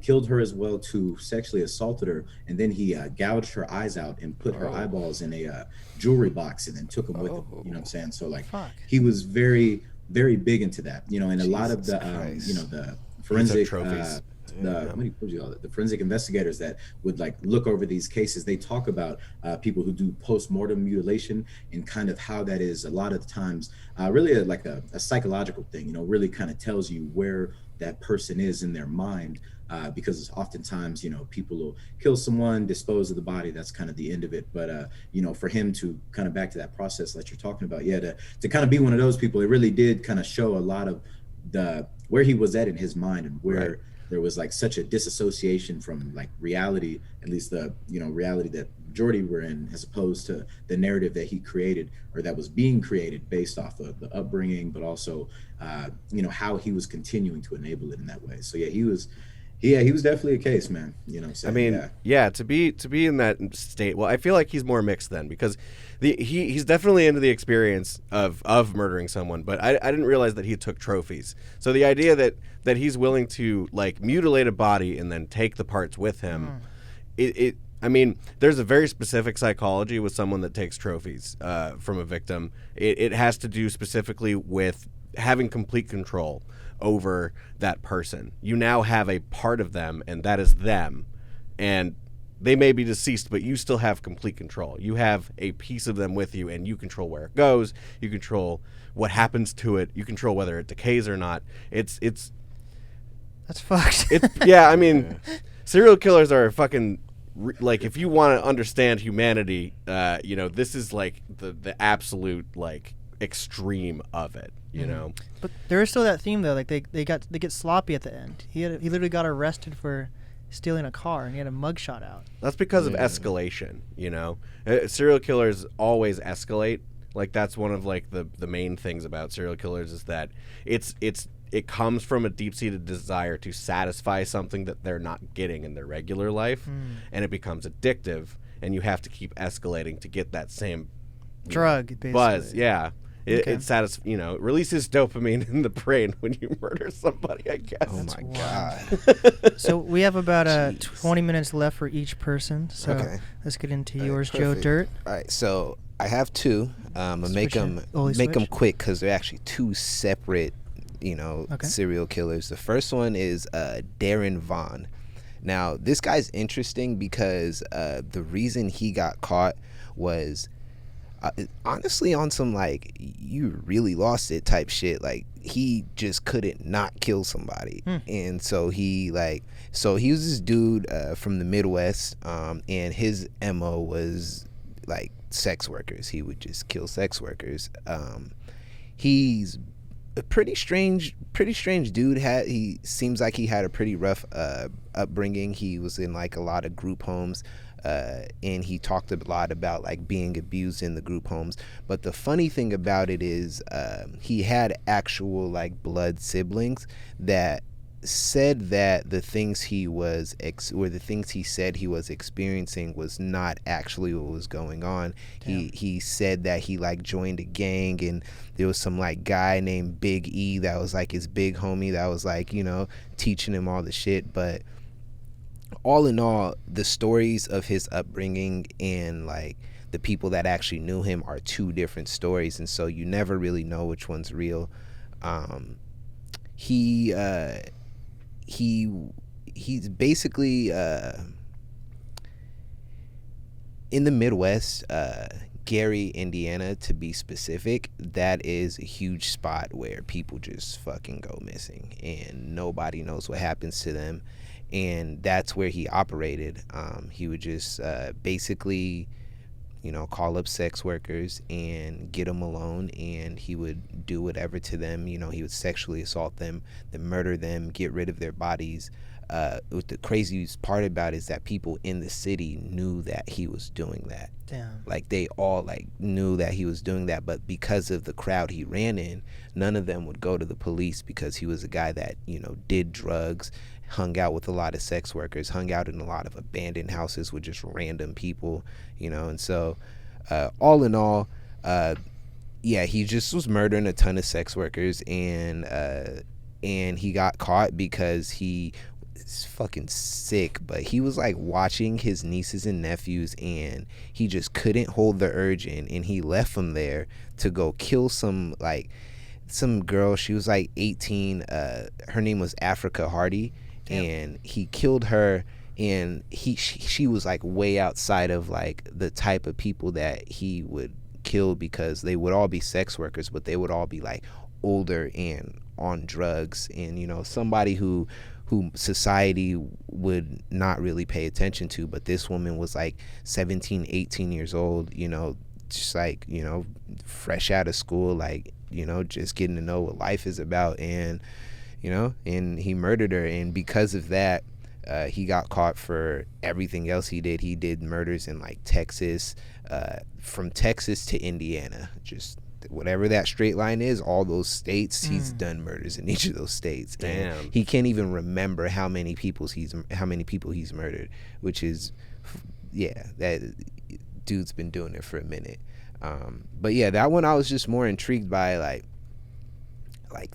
killed her as well, to sexually assaulted her. And then he gouged her eyes out and put her eyeballs in a jewelry box and then took them with him. You know what I'm saying? So like he was very, very big into that, and a lot of the, the forensic the forensic investigators that would like look over these cases, they talk about people who do post-mortem mutilation and kind of how that is a lot of the times really a psychological thing, really kind of tells you where that person is in their mind. Because oftentimes, people will kill someone, dispose of the body. That's kind of the end of it. But, for him to kind of back to that process that you're talking about, to kind of be one of those people, it really did kind of show a lot of where he was at in his mind and where there was like such a disassociation from like reality, at least the, reality that majority were in, as opposed to the narrative that he created or that was being created based off of the upbringing, but also, how he was continuing to enable it in that way. So he was definitely a case, man. So, to be in that state. Well, I feel like he's more mixed then because he's definitely into the experience of murdering someone, but I didn't realize that he took trophies. So the idea that he's willing to like mutilate a body and then take the parts with him, there's a very specific psychology with someone that takes trophies from a victim. It has to do specifically with having complete control over that person. You now have a part of them, and that is them. And they may be deceased, but you still have complete control. You have a piece of them with you, and you control where it goes. You control what happens to it. You control whether it decays or not. It's that's fucked. Serial killers are fucking like, if you want to understand humanity, this is like the absolute like extreme of it. But there is still that theme though, like they get sloppy at the end. He literally got arrested for stealing a car and he had a mugshot out. That's because of escalation. Serial killers always escalate. Like that's one of like the main things about serial killers is that it comes from a deep-seated desire to satisfy something that they're not getting in their regular life, and it becomes addictive, and you have to keep escalating to get that same drug basically. Buzz. Yeah. It releases dopamine in the brain when you murder somebody, I guess. Oh, my God. So we have about 20 minutes left for each person. So let's get into yours, Joe Dirt. All right, so I have two. I'm going to make them quick because they're actually two separate, serial killers. The first one is Darren Vann. Now, this guy's interesting because the reason he got caught was... honestly on some like you really lost it type shit. Like he just couldn't not kill somebody. And so he was this dude from the Midwest, and his MO was like sex workers. He would just kill sex workers. He's a pretty strange dude. He seems like he had a pretty rough upbringing. He was in like a lot of group homes. And he talked a lot about like being abused in the group homes. But the funny thing about it is he had actual like blood siblings that said that the things he said he was experiencing was not actually what was going on. He said that he like joined a gang and there was some like guy named Big E that was like his big homie that was like teaching him all the shit. But all in all, the stories of his upbringing and like the people that actually knew him are two different stories, and so you never really know which one's real. He's basically in the Midwest, Gary, Indiana, to be specific. That is a huge spot where people just fucking go missing and nobody knows what happens to them. And that's where he operated. He would just basically, call up sex workers and get them alone, and he would do whatever to them. He would sexually assault them, then murder them, get rid of their bodies. What the craziest part about it is that people in the city knew that he was doing that. Damn. Like they all like knew that he was doing that, but because of the crowd he ran in, none of them would go to the police because he was a guy that did drugs, hung out with a lot of sex workers, hung out in a lot of abandoned houses with just random people, and so all in all, he just was murdering a ton of sex workers, and he got caught because he is fucking sick, but he was like watching his nieces and nephews and he just couldn't hold the urge in, and he left them there to go kill some girl. She was like 18. Her name was Africa Hardy. and he killed her. And she was like way outside of like the type of people that he would kill, because they would all be sex workers, but they would all be like older and on drugs, and you know, somebody who society would not really pay attention to. But this woman was like 17, 18 years old, you know, just like, you know, fresh out of school, like, you know, just getting to know what life is about. And you know, and he murdered her. And because of that, he got caught for everything else he did. He did murders in like Texas, from Texas to Indiana, just whatever that straight line is, all those states, he's done murders in each of those states. Damn. And he can't even remember how many people he's murdered, which is, yeah, that dude's been doing it for a minute. But yeah, that one I was just more intrigued by, like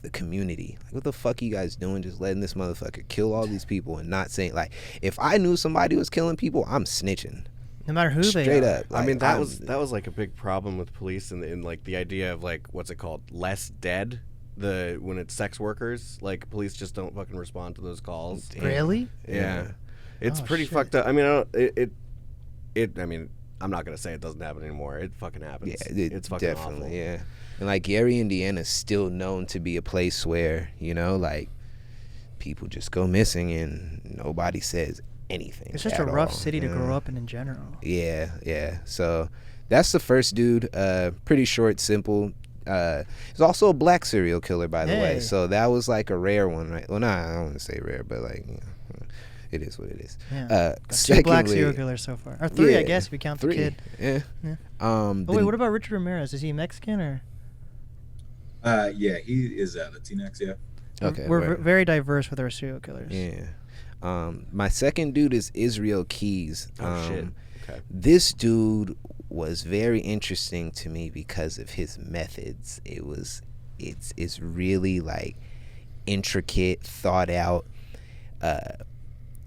the community. Like, what the fuck are you guys doing, just letting this motherfucker kill all these people and not saying, like, if I knew somebody was killing people, I'm snitching. No matter who they are. Straight up. I mean, that was like a big problem with police, and like the idea of like, what's it called, less dead, when it's sex workers, like police just don't fucking respond to those calls. Damn. Really? Yeah. It's pretty shit. fucked up. I mean, I mean, I'm not gonna say it doesn't happen anymore. It fucking happens. Yeah, it's fucking definitely awful. Yeah. And like Gary, Indiana is still known to be a place where, you know, like people just go missing and nobody says anything. It's just a rough city to grow up in general. Yeah. So that's the first dude. Pretty short, simple. He's also a black serial killer, by the way. So that was like a rare one, right? Well, I don't want to say rare, but like, you know, it is what it is. Yeah. Got two black serial killers so far, or three, I guess, if you count the kid. Yeah. Oh wait, what about Richard Ramirez? Is he Mexican or? Yeah, he is Latinx. Yeah. Okay. We're very diverse with our serial killers. Yeah. My second dude is Israel Keys. Oh shit. Okay. This dude was very interesting to me because of his methods. It's really like intricate, thought out.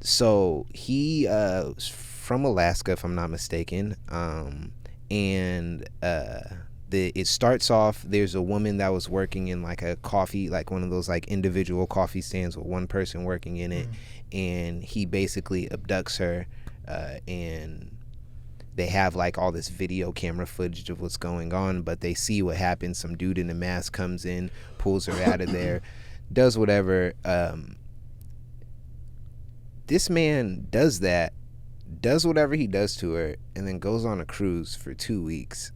So he was from Alaska, if I'm not mistaken. And it starts off, there's a woman that was working in like a coffee, like one of those like individual coffee stands with one person working in it, and he basically abducts her, and they have like all this video camera footage of what's going on, but they see what happens. Some dude in a mask comes in, pulls her out of there, does whatever. This man does whatever he does to her, and then goes on a cruise for 2 weeks.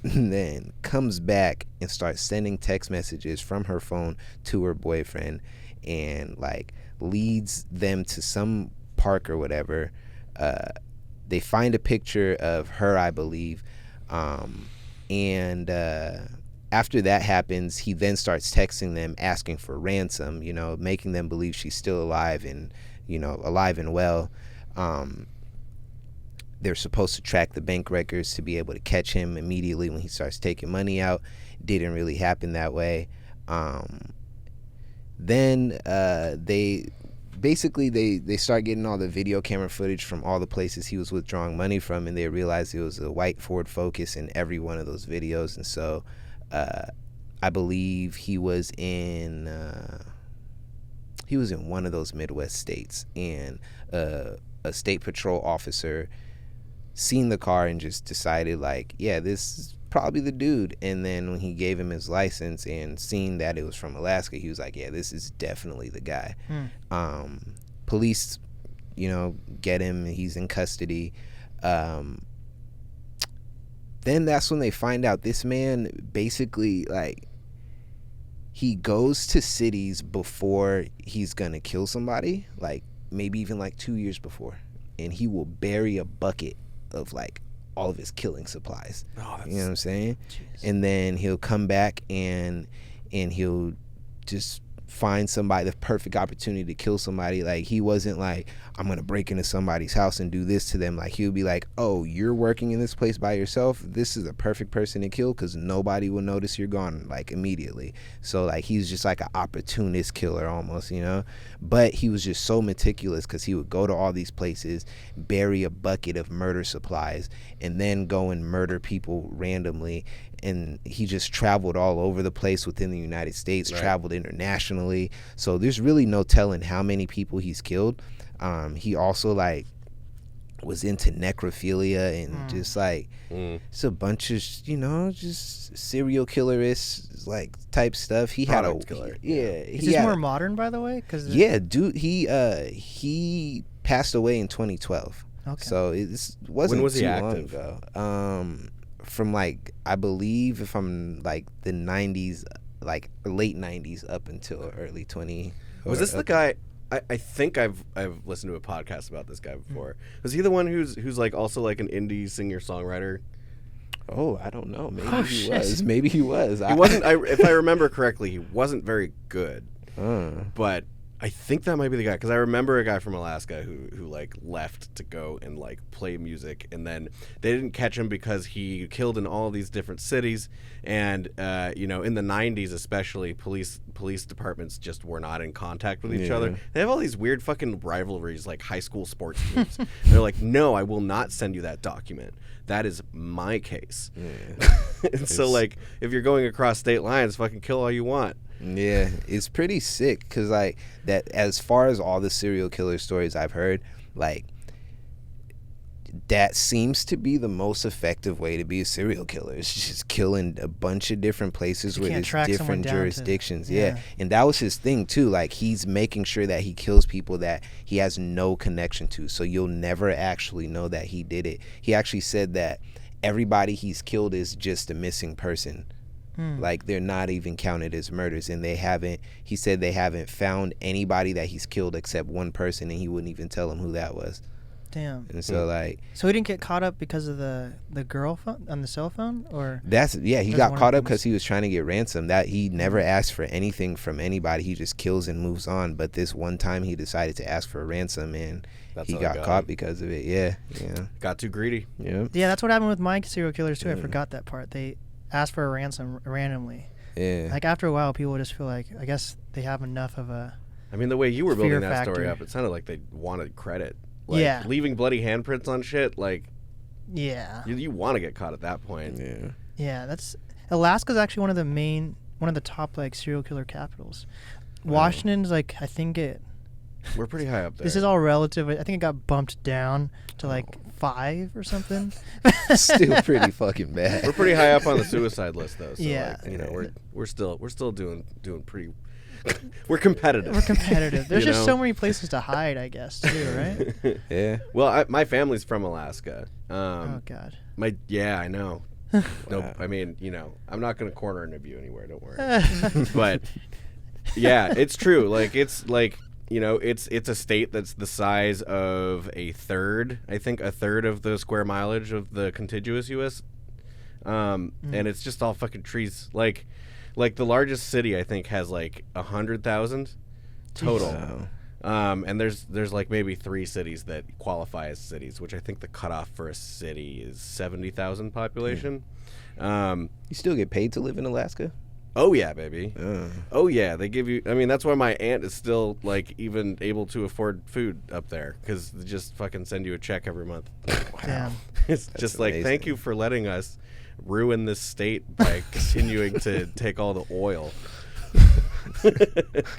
And then comes back and starts sending text messages from her phone to her boyfriend, and like leads them to some park or whatever. They find a picture of her, I believe, and after that happens, he then starts texting them asking for ransom, you know, making them believe she's still alive and, you know, alive and well. They're supposed to track the bank records to be able to catch him immediately when he starts taking money out. Didn't really happen that way. Then they start getting all the video camera footage from all the places he was withdrawing money from, and they realized it was a white Ford Focus in every one of those videos. And so I believe he was in one of those Midwest states, and a state patrol officer seen the car and just decided, like, yeah, this is probably the dude. And then when he gave him his license and seen that it was from Alaska, he was like, yeah, this is definitely the guy. Police, you know, get him. He's in custody. Then that's when they find out this man basically, like, he goes to cities before he's gonna kill somebody, like maybe even like 2 years before, and he will bury a bucket of like all of his killing supplies. You know what I'm saying? Jeez. And then he'll come back and he'll just find somebody, the perfect opportunity to kill somebody. Like, he wasn't like, I'm gonna break into somebody's house and do this to them. Like, he'll be like, oh, you're working in this place by yourself, this is a perfect person to kill because nobody will notice you're gone, like, immediately. So like, he's just like an opportunist killer almost, you know. But he was just so meticulous because he would go to all these places, bury a bucket of murder supplies, and then go and murder people randomly. and he just traveled all over the place within the United States, traveled internationally. So there's really no telling how many people he's killed. He also like was into necrophilia and just like it's a bunch of just serial killerish like type stuff. He had a killer. Is this more modern, by the way? Dude, he passed away in 2012. Okay. So it wasn't too long ago. From like, I believe if I'm like the 90s, like late 90s up until early 20. Was this the guy? I think I've listened to a podcast about this guy before. Was he the one who's like also like an indie singer songwriter? Oh, I don't know. Maybe he was. Maybe he was. He wasn't. If I remember correctly, he wasn't very good. But I think that might be the guy, because I remember a guy from Alaska who like left to go and like play music, and then they didn't catch him because he killed in all these different cities, and in the 90s especially, police departments just were not in contact with each other. They have all these weird fucking rivalries, like high school sports teams. They're like, no, I will not send you that document. That is my case. And so like, if you're going across state lines, fucking kill all you want. Yeah, it's pretty sick, because like that, as far as all the serial killer stories I've heard, like that seems to be the most effective way to be a serial killer. It's just killing a bunch of different places where there's different jurisdictions. And that was his thing too. Like, he's making sure that he kills people that he has no connection to, so you'll never actually know that he did it. He actually said that everybody he's killed is just a missing person. Like, they're not even counted as murders, and he said they haven't found anybody that he's killed except one person, and he wouldn't even tell them who that was. Damn. And so so he didn't get caught up because of the girl phone on the cell phone, or he got caught up because he was trying to get ransom. That he never asked for anything from anybody. He just kills and moves on. But this one time he decided to ask for a ransom, and he got caught because of it. Yeah. Got too greedy. Yeah, that's what happened with my serial killers too. I forgot that part. They asked for a ransom randomly. Yeah. Like, after a while, people just feel like, I guess they have enough of a. I mean, the way you were building that factor. story up, it sounded like they wanted credit. Like, leaving bloody handprints on shit, like. Yeah. You want to get caught at that point. Yeah. Yeah, that's. Alaska's actually one of the top like serial killer capitals. Washington's like, I think we're pretty high up there. This is all relative. I think it got bumped down to like 5 or something. Still pretty fucking bad. We're pretty high up on the suicide list though. So yeah. Like, we're still doing pretty. We're competitive. We're competitive. There's just so many places to hide, I guess, too, right? Yeah. Well, my family's from Alaska. Oh God. I know. No, I mean, I'm not gonna corner interview anywhere. Don't worry. But yeah, it's true. Like, it's like. It's a state that's the size of a third of the square mileage of the contiguous U.S. And it's just all fucking trees. Like the largest city, I think, has like 100,000 total. And there's like maybe 3 cities that qualify as cities, which I think the cutoff for a city is 70,000 population. You still get paid to live in Alaska? Oh yeah, baby. Oh yeah, they give you. I mean, that's why my aunt is still like even able to afford food up there, because they just fucking send you a check every month. Damn. It's That's just amazing. like, thank you for letting us ruin this state by continuing to take all the oil.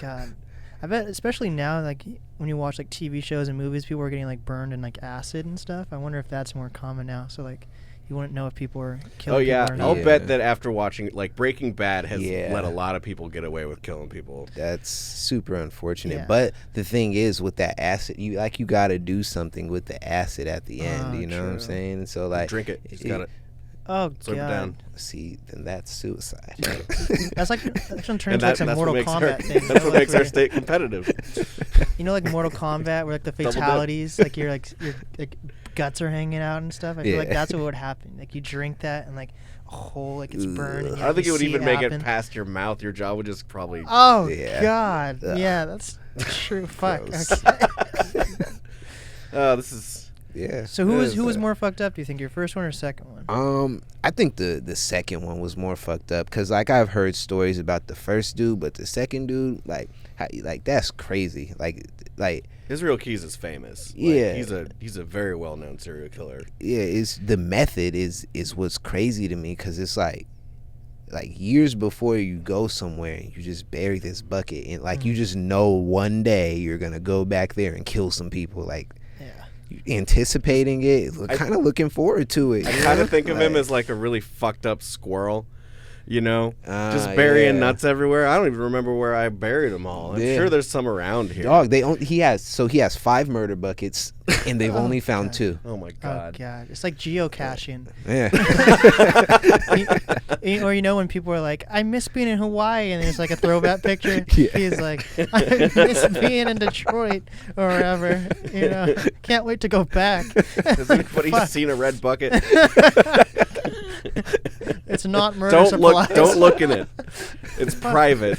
God, I bet especially now, like when you watch like TV shows and movies, people are getting like burned in like acid and stuff. I wonder if that's more common now. So like, you wouldn't know if people are killing people or not. I'll bet that after watching, like, Breaking Bad has let a lot of people get away with killing people. That's super unfortunate. Yeah. But the thing is, with that acid, you got to do something with the acid at the end. You know what I'm saying? So like, drink it. Just gotta Oh slurp God. it down. See, then that's suicide. That's what turns into like some Mortal Kombat thing. That's what makes our state competitive. Like Mortal Kombat, where like the fatalities, like your guts are hanging out and stuff. I feel like that's what would happen. Like, you drink that and like a hole, like it's burned. And I don't think it would even make happen. it past your mouth. Your jaw would just probably. Oh Yeah. God. Ugh. Yeah, that's true. Fuck. Gross. Okay. This is. Yeah. So who was more fucked up? Do you think, your first one or second one? I think the second one was more fucked up, because like I've heard stories about the first dude, but the second dude, like that's crazy. Like Israel Keys is famous. Yeah. He's a very well known serial killer. Yeah, the method is what's crazy to me, because it's like like years before you go somewhere, you just bury this bucket, and like you just know one day you're gonna go back there and kill some people. Like, anticipating it, kind of looking forward to it. I kind of think of him as like a really fucked up squirrel. You know, just burying nuts everywhere. I don't even remember where I buried them all. I'm sure there's some around here. Dog, he has 5 murder buckets, and they've only found 2. Oh my god. Oh god, it's like geocaching. Yeah. Or when people are like, "I miss being in Hawaii," and there's like a throwback picture. He's like, "I miss being in Detroit or wherever." Can't wait to go back. Has anybody seen a red bucket? It's not murder supplies. Don't look in it. It's private.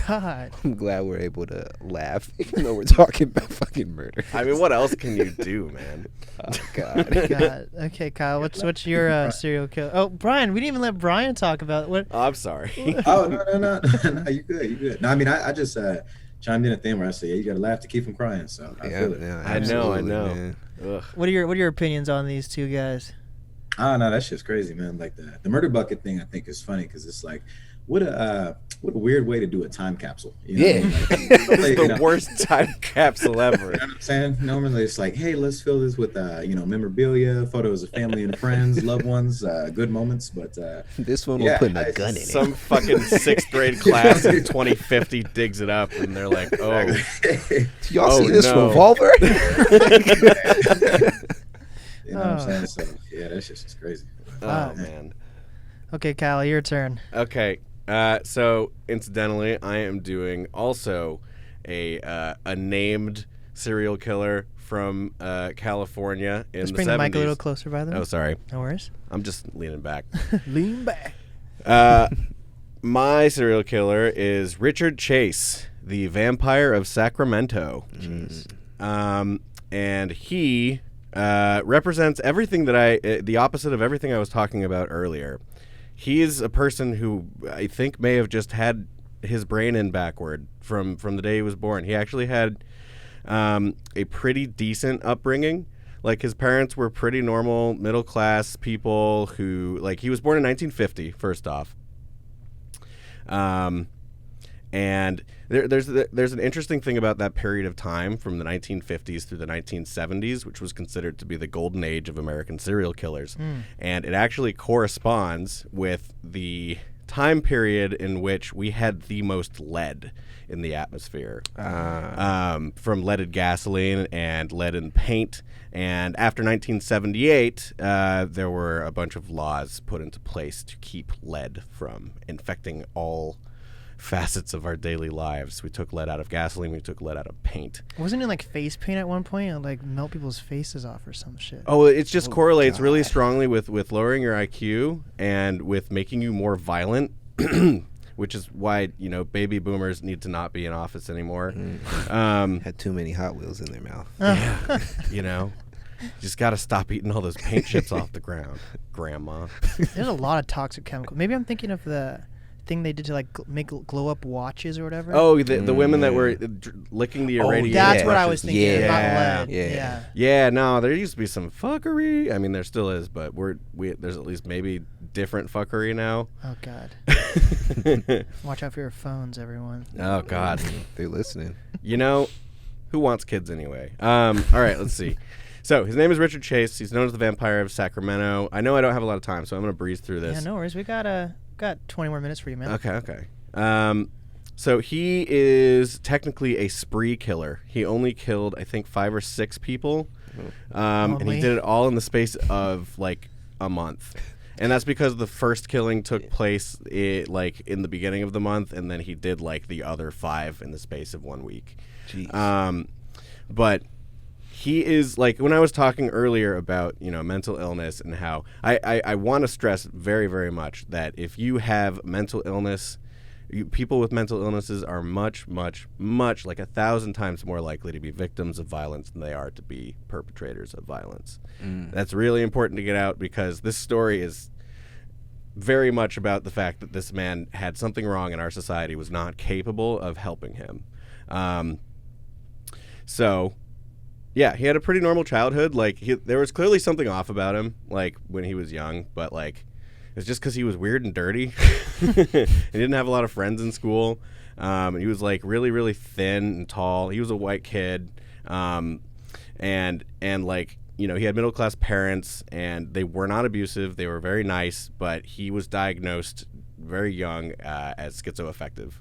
God. I'm glad we're able to laugh even though we're talking about fucking murder. I mean, what else can you do, man? Oh, God. God. Okay, Kyle, what's your serial killer? Oh, Brian, we didn't even let Brian talk about what. Oh, I'm sorry. Oh, no, you good. No, I mean, I just chimed in a thing where I said, you got to laugh to keep from crying. So I feel it. Yeah, I know. man. Ugh. What are your opinions on these two guys? Oh no, that shit's crazy, man. Like the murder bucket thing, I think is funny because it's like, what a weird way to do a time capsule. It's the worst time capsule ever. You know what I'm saying? Normally it's like, hey, let's fill this with memorabilia, photos of family and friends, loved ones, good moments. But this one will put a gun in it. Some fucking 6th grade class in 2050 digs it up, and they're like, "Oh, y'all see this revolver?" You know what I'm saying? So yeah, that's just crazy. Oh man. Okay, Kyle, your turn. Okay. So incidentally, I am doing also a named serial killer from California in Just the bring 70s. the mic a little closer, by the way. Oh, sorry. No worries. I'm just leaning back. Lean back. My serial killer is Richard Chase, the Vampire of Sacramento. And he represents everything that the opposite of everything I was talking about earlier. He is a person who I think may have just had his brain in backward from the day he was born. He actually had a pretty decent upbringing. Like, his parents were pretty normal, middle-class people who, like, he was born in 1950, first off. And there's an interesting thing about that period of time from the 1950s through the 1970s, which was considered to be the golden age of American serial killers. And it actually corresponds with the time period in which we had the most lead in the atmosphere, from leaded gasoline and lead in paint. And after 1978, there were a bunch of laws put into place to keep lead from infecting all facets of our daily lives. We took lead out of gasoline. We took lead out of paint. Wasn't it like face paint at one point? It would, like, melt people's faces off or some shit. Oh, it just correlates really strongly with lowering your IQ and with making you more violent, which is why, baby boomers need to not be in office anymore. Had too many Hot Wheels in their mouth. Yeah, just got to stop eating all those paint chips off the ground, Grandma. There's a lot of toxic chemicals. Maybe I'm thinking of the thing they did to like make glow up watches or whatever. Oh, the women that were licking the irradiated. That's what I was thinking. Yeah. Not lead. Yeah. No, there used to be some fuckery. I mean, there still is, but there's at least maybe different fuckery now. Oh God. Watch out for your phones, everyone. Oh God, they're listening. Who wants kids anyway? All right, let's see. So his name is Richard Chase. He's known as the Vampire of Sacramento. I know I don't have a lot of time, so I'm going to breeze through this. Yeah, no worries. We got 20 more minutes for you, man. Okay. So he is technically a spree killer. He only killed, I think, 5 or 6 people. And he did it all in the space of, like, a month. And that's because the first killing took place, in the beginning of the month, and then he did, like, the other 5 in the space of 1 week. Jeez. But he is, like, when I was talking earlier about, mental illness and how I want to stress very, very much that if you have mental illness, people with mental illnesses are much, much, much, like 1,000 times more likely to be victims of violence than they are to be perpetrators of violence. That's really important to get out because this story is very much about the fact that this man had something wrong and our society was not capable of helping him. So Yeah, he had a pretty normal childhood. Like, there was clearly something off about him, like, when he was young, but, like, it's just because he was weird and dirty. He didn't have a lot of friends in school. He was, like, really, really thin and tall. He was a white kid. And like, you know, he had middle-class parents, and they were not abusive. They were very nice, but he was diagnosed very young as schizoaffective.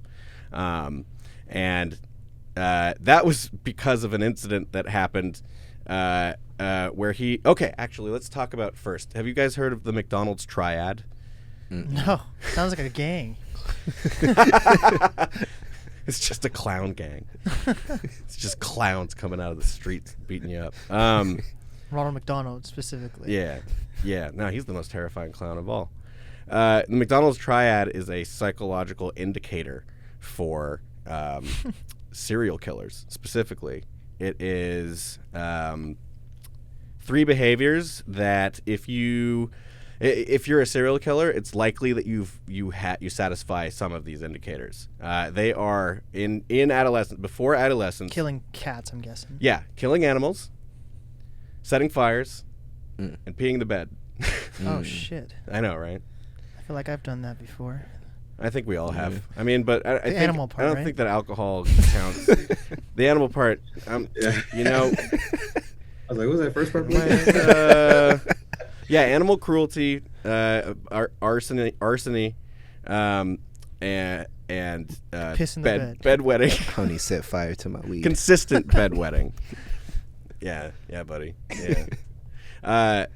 That was because of an incident that happened where he... Okay, actually, let's talk about first. Have you guys heard of the McDonald's triad? No. Sounds like a gang. It's just a clown gang. It's just clowns coming out of the streets beating you up. Ronald McDonald, specifically. Yeah. No, he's the most terrifying clown of all. The McDonald's triad is a psychological indicator for... serial killers specifically. It is 3 behaviors that if you're a serial killer, it's likely that you satisfy some of these indicators. They are in adolescence, before adolescence. Killing cats, I'm guessing. Yeah, killing animals, setting fires, and peeing the bed. Oh shit! I know, right? I feel like I've done that before. I think we all have. I mean, but I think, animal part, I don't right? think that alcohol counts. The animal part, you know. I was like, what was that first part? Yeah, animal cruelty, arsony, and Piss in the bed. bedwetting. Honey set fire to my weed. Consistent bedwetting. Yeah, buddy. Yeah.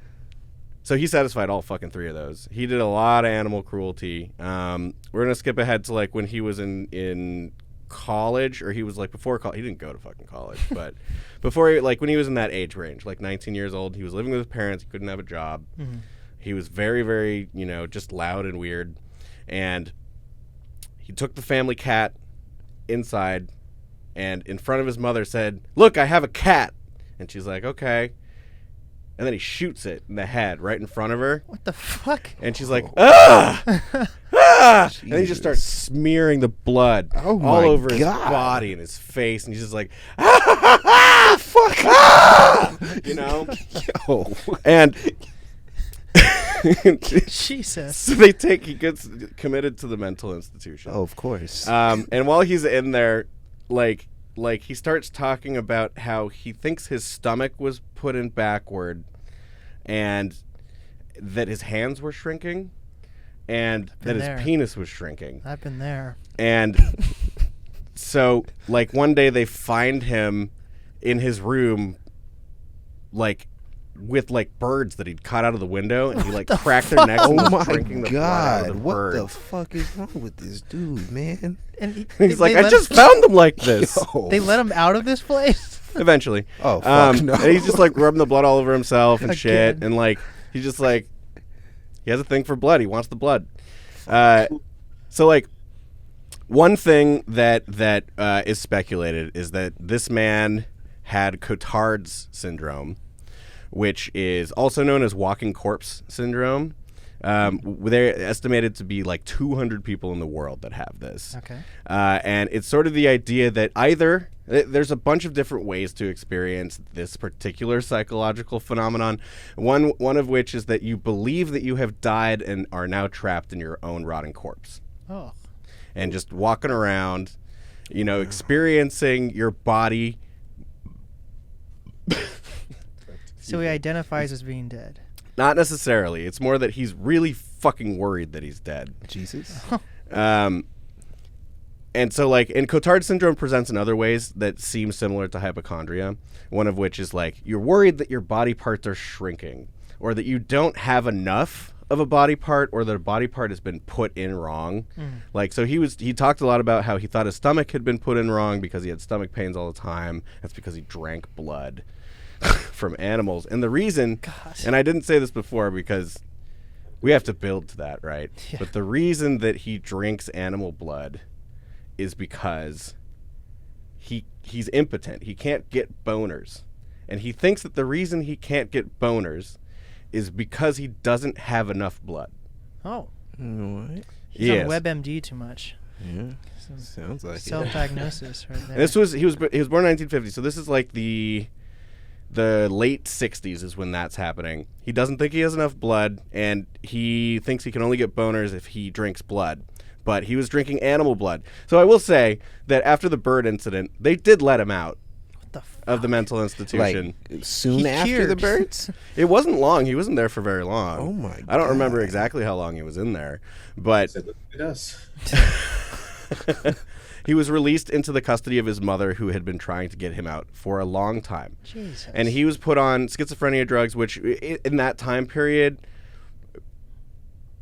So he satisfied all fucking 3 of those. He did a lot of animal cruelty. We're gonna skip ahead to like when he was in college, or he was like before college. He didn't go to fucking college, but before, like when he was in that age range, like 19 years old, he was living with his parents. He couldn't have a job. Mm-hmm. He was very, very, you know, just loud and weird. And he took the family cat inside, and in front of his mother said, "Look, I have a cat." And she's like, "Okay." And then he shoots it in the head right in front of her. What the fuck? And she's like, "Ah! Ah!" And he just starts smearing the blood all over his body and his face. And he's just like, "Ah! Fuck! Ah!" You know? Yo. And Jesus. So he gets committed to the mental institution. Oh, of course. And while he's in there, like he starts talking about how he thinks his stomach was put in backward, and that his hands were shrinking, and that his penis was shrinking. I've been there. And so, like, one day they find him in his room, like, with, like, birds that he'd caught out of the window, and he, like, cracked their necks and was drinking the blood out of the birds. What the fuck is wrong with this dude, man? And he's like, I just found them like this. Yo. They let him out of this place? Eventually. Oh, fuck no. And he's just, like, rubbing the blood all over himself and shit. And, like, he's just, like, he has a thing for blood. He wants the blood. So, like, one thing that is speculated is that this man had Cotard's syndrome, which is also known as walking corpse syndrome. They're estimated to be like 200 people in the world that have this. Okay. And it's sort of the idea that either there's a bunch of different ways to experience this particular psychological phenomenon. One of which is that you believe that you have died and are now trapped in your own rotting corpse. Oh. And just walking around, you know, experiencing your body. So he identifies as being dead. Not necessarily. It's more that he's really fucking worried that he's dead. Jesus. And so, like, and Cotard syndrome presents in other ways that seem similar to hypochondria. One of which is, like, you're worried that your body parts are shrinking, or that you don't have enough of a body part, or that a body part has been put in wrong. Like, so he talked a lot about how he thought his stomach had been put in wrong because he had stomach pains all the time. That's because he drank blood from animals. And the reason, and I didn't say this before because we have to build to that, right? Yeah. But the reason that he drinks animal blood is because he's impotent. He can't get boners. And he thinks that the reason he can't get boners is because he doesn't have enough blood. Oh. What? He's on WebMD too much. Yeah. Sounds like self-diagnosis right there. And he was born in 1950, so this is like the the late 60s is when that's happening. He doesn't think he has enough blood, and he thinks he can only get boners if he drinks blood. But he was drinking animal blood. So I will say that after the bird incident, they did let him out of the mental institution. Like, soon after the birds? It wasn't long. He wasn't there for very long. Oh, my God. I don't remember exactly how long he was in there. But he was released into the custody of his mother, who had been trying to get him out for a long time. Jesus. And he was put on schizophrenia drugs, which in that time period,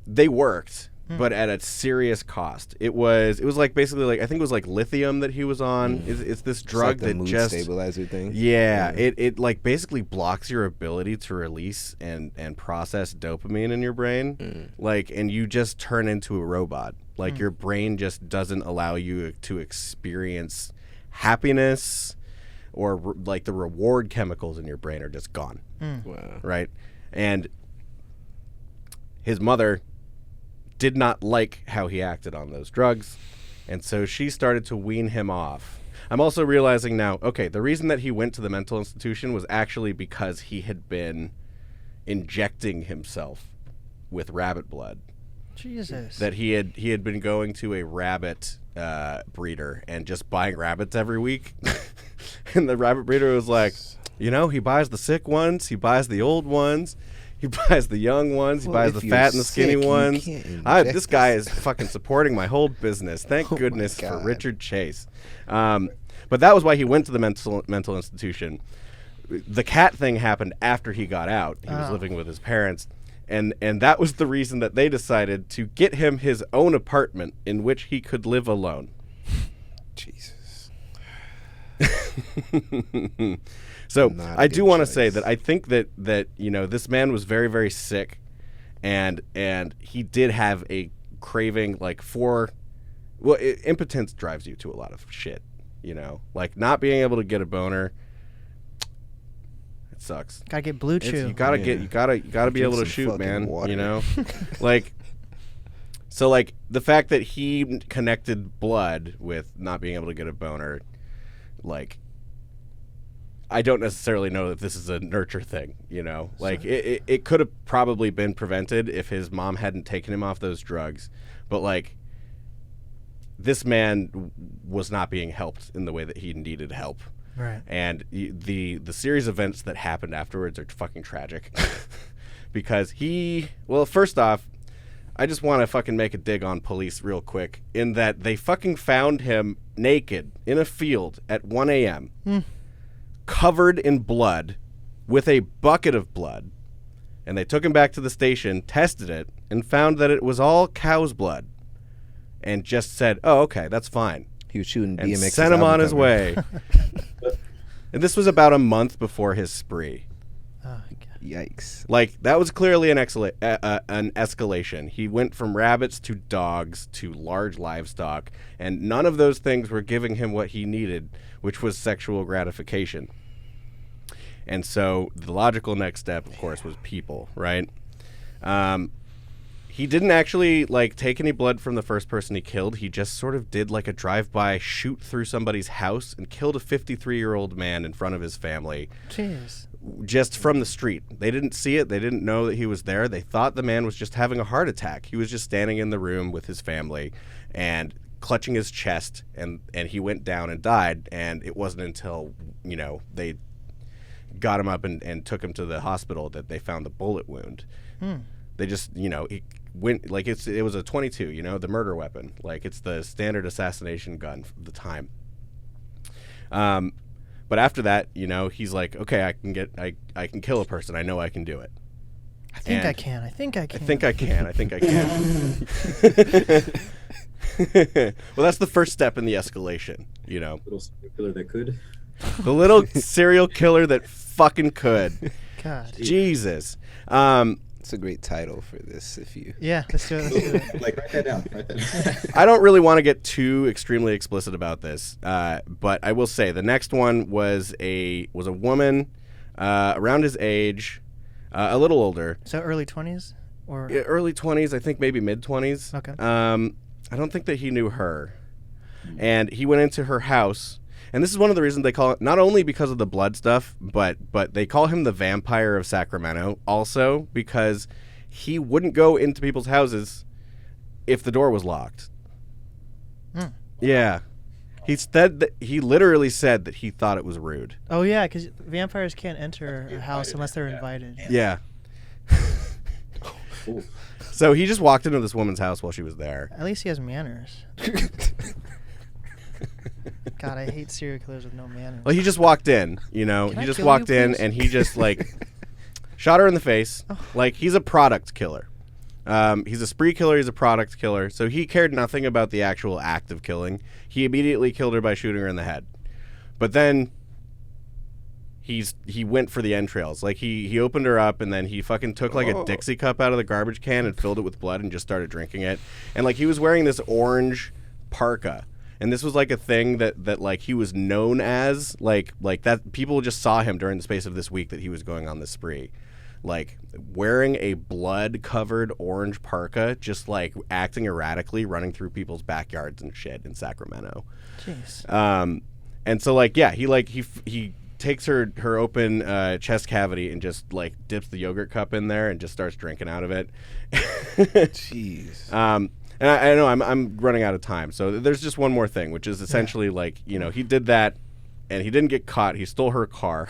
they worked, but at a serious cost. It was like basically like, I think it was like lithium that he was on. It's this drug like the mood just stabilizer thing. Yeah, it like basically blocks your ability to release and process dopamine in your brain. Like, and you just turn into a robot. Like your brain just doesn't allow you to experience happiness, or like the reward chemicals in your brain are just gone. Wow. Right? And his mother did not like how he acted on those drugs, and so she started to wean him off. I'm also realizing now, okay, the reason that he went to the mental institution was actually because he had been injecting himself with rabbit blood. Jesus. That he had been going to a rabbit breeder and just buying rabbits every week. And the rabbit breeder was like, he buys the sick ones, he buys the old ones, he buys the young ones, he buys the fat and the skinny ones. This guy is fucking supporting my whole business. Thank goodness for Richard Chase. But that was why he went to the mental institution. The cat thing happened after he got out. He was living with his parents. And that was the reason that they decided to get him his own apartment in which he could live alone. Jesus. So I do want to say that I think that this man was very, very sick, and he did have a craving impotence drives you to a lot of shit, like not being able to get a boner. It sucks. Gotta get Blue Chew. You gotta be able to shoot, man. Water. So the fact that he connected blood with not being able to get a boner, I don't necessarily know that this is a nurture thing, it could have probably been prevented if his mom hadn't taken him off those drugs, but this man was not being helped in the way that he needed help. Right. And the series of events that happened afterwards are fucking tragic. Because first off, I just want to fucking make a dig on police real quick, in that they fucking found him naked in a field at 1 a.m., covered in blood, with a bucket of blood, and they took him back to the station, tested it, and found that it was all cow's blood, and just said, oh, okay, that's fine. He was shooting and DMX. Sent him on his way. And this was about a month before his spree. Oh, God. Yikes. That was clearly an escalation. He went from rabbits to dogs to large livestock, and none of those things were giving him what he needed, which was sexual gratification. And so the logical next step, of course, was people, right? He didn't actually take any blood from the first person he killed. He just sort of did a drive-by shoot through somebody's house and killed a 53-year-old man in front of his family. Jeez. Just from the street. They didn't see it. They didn't know that he was there. They thought the man was just having a heart attack. He was just standing in the room with his family and clutching his chest, and he went down and died. And it wasn't until, they got him up and took him to the hospital that they found the bullet wound. They just, he went, it was a .22, the murder weapon. It's the standard assassination gun for the time. But after that, he's like, okay, I can kill a person. I know I can do it. I think I can. Well, that's the first step in the escalation, Little serial killer that could. The little serial killer that fucking could. God. Jesus. It's a great title for this. Yeah, let's do it. Write that down. I don't really want to get too extremely explicit about this, but I will say the next one was a woman around his age, a little older. So early 20s, or early 20s, I think maybe mid 20s. Okay. I don't think that he knew her, and he went into her house. And this is one of the reasons they call it, not only because of the blood stuff, but they call him the Vampire of Sacramento also because he wouldn't go into people's houses if the door was locked. Yeah. He literally said that he thought it was rude. Oh, yeah, because vampires can't enter a house unless they're invited. Yeah. So he just walked into this woman's house while she was there. At least he has manners. God, I hate serial killers with no manners. Well, he just walked in, you know. Can he I just kill walked you, in please? and he just, like, shot her in the face. Oh. Like, he's a product killer. He's a spree killer. He's a product killer. So he cared nothing about the actual act of killing. He immediately killed her by shooting her in the head. But then he went for the entrails. Like, he opened her up and then he fucking took, like, a Dixie cup out of the garbage can and filled it with blood and just started drinking it. And, like, he was wearing this orange parka. And this was, like, a thing that like, he was known as. Like that people just saw him during the space of this week that he was going on this spree. Like, wearing a blood-covered orange parka, just, like, acting erratically, running through people's backyards and shit in Sacramento. Jeez. And so, like, yeah, he takes her open chest cavity and just, like, dips the yogurt cup in there and just starts drinking out of it. Jeez. And I know I'm running out of time, so there's just one more thing, which is essentially, like, you know, he did that, and he didn't get caught. He stole her car.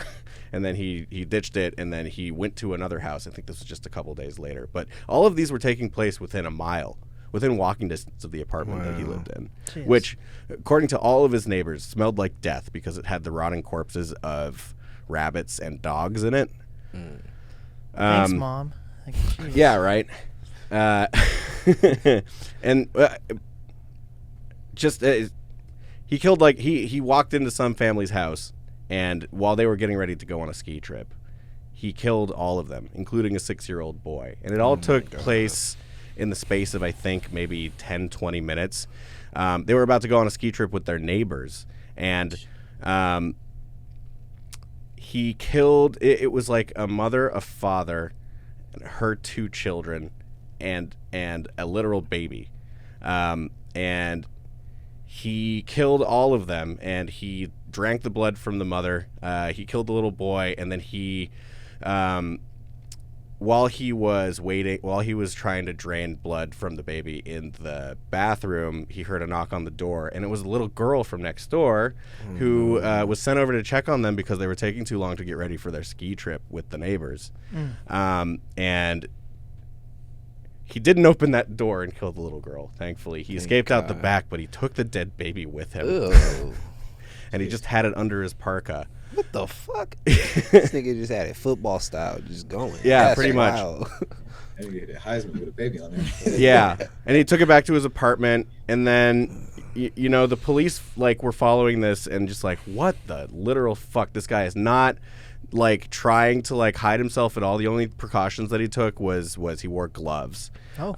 And then he ditched it, and then he went to another house. I think this was just a couple days later. But all of these were taking place within a mile, within walking distance of the apartment that he lived in, Jeez. which, according to all of his neighbors, smelled like death because it had the rotting corpses of rabbits and dogs in it. Thanks, Mom. Like, geez. Yeah, right. And just he killed, like, he walked into some family's house. And while they were getting ready to go on a ski trip, he killed all of them, including a 6-year-old boy. And it all took place in the space of, I think, maybe 10, 20 minutes. They were about to go on a ski trip with their neighbors. And he killed, it was like a mother, a father, her 2 children, and a literal baby. And he killed all of them, and he drank the blood from the mother. He killed the little boy, and then he, while he was trying to drain blood from the baby in the bathroom, he heard a knock on the door, and it was a little girl from next door who was sent over to check on them because they were taking too long to get ready for their ski trip with the neighbors. And he didn't open that door and kill the little girl, thankfully. He escaped out the back, but he took the dead baby with him. Ew. And he just had it under his parka. What the fuck? This nigga just had it football style, just going. Yeah, That's pretty much. wild. And you get Heisman with a baby on there. Yeah. And he took it back to his apartment. And then, you know, the police, like, were following this and just like, what the literal fuck? This guy is not, like, trying to, like, hide himself at all. The only precautions that he took was he wore gloves. Oh.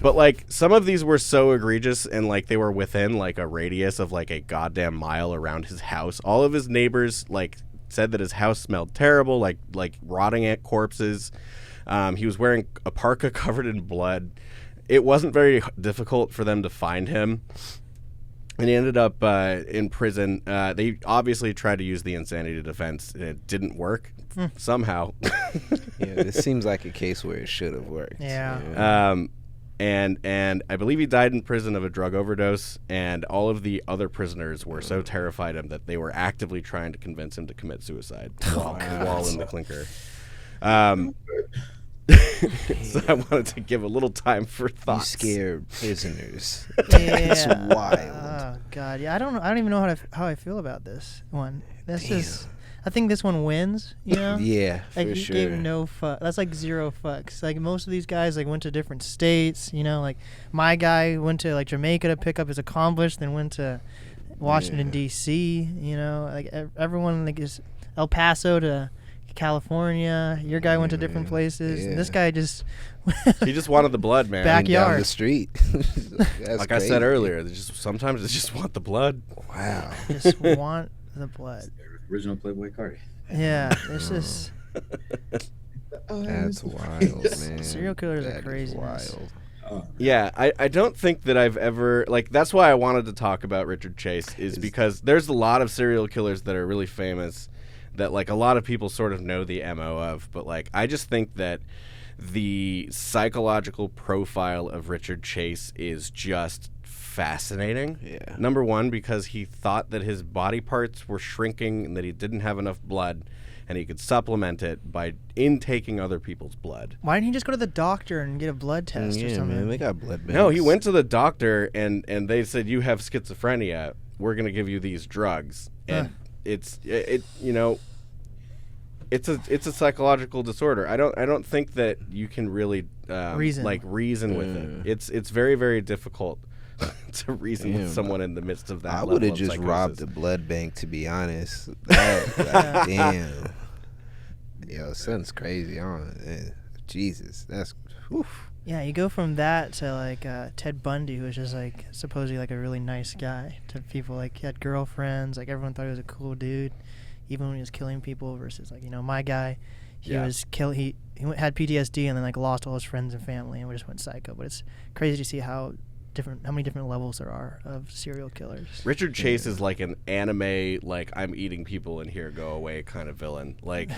But, like, some of these were so egregious and, like, they were within, like, a radius of, like, a goddamn mile around his house. All of his neighbors, like, said that his house smelled terrible, like rotting ant corpses. He was wearing a parka covered in blood. It wasn't very difficult for them to find him. And he ended up in prison. They obviously tried to use the insanity defense. It didn't work somehow. Yeah, this seems like a case where it should have worked. Yeah. And I believe he died in prison of a drug overdose. And all of the other prisoners were so terrified of him that they were actively trying to convince him to commit suicide while in the clinker. So I wanted to give a little time for thoughts. You scared prisoners. Yeah. That's wild. Oh God, yeah. I don't even know how I feel about this one. This is. I think this one wins. You know. Yeah, like for he sure. gave no fuck. That's like 0 fucks. Like most of these guys like went to different states. You know, like my guy went to like Jamaica to pick up his accomplice, then went to Washington D.C. You know, like everyone like is El Paso to California. Your guy went to different places. Yeah. And this guy just He just wanted the blood, man. Backyard. Down the street. That's Like crazy. I said earlier, sometimes they just want the blood. Wow. just want the blood. Original Playboy Cardi. Yeah, it's just That's wild, man. serial killers are That is crazy. wild. Yeah, I don't think that I've ever, like, that's why I wanted to talk about Richard Chase, is because there's a lot of serial killers that are really famous that, like, a lot of people sort of know the MO of, but, like, I just think that the psychological profile of Richard Chase is just fascinating. Yeah. Number one, because he thought that his body parts were shrinking and that he didn't have enough blood, and he could supplement it by intaking other people's blood. Why didn't he just go to the doctor and get a blood test or something? Man, they got blood banks. No, he went to the doctor and they said, you have schizophrenia. We're going to give you these drugs. And it's a psychological disorder. I don't think that you can really reason with it. It's very, very difficult to reason with someone in the midst of that. I would have just psychosis. robbed the blood bank, to be honest. Damn. Yo, son's crazy. Jesus, that's. Oof. Yeah, you go from that to like Ted Bundy, who was just like supposedly like a really nice guy, to people like he had girlfriends, like everyone thought he was a cool dude, even when he was killing people. Versus like my guy, he had PTSD and then like lost all his friends and family and just went psycho. But it's crazy to see how many different levels there are of serial killers. Richard Chase is like an anime, like I'm eating people in here, go away kind of villain. Like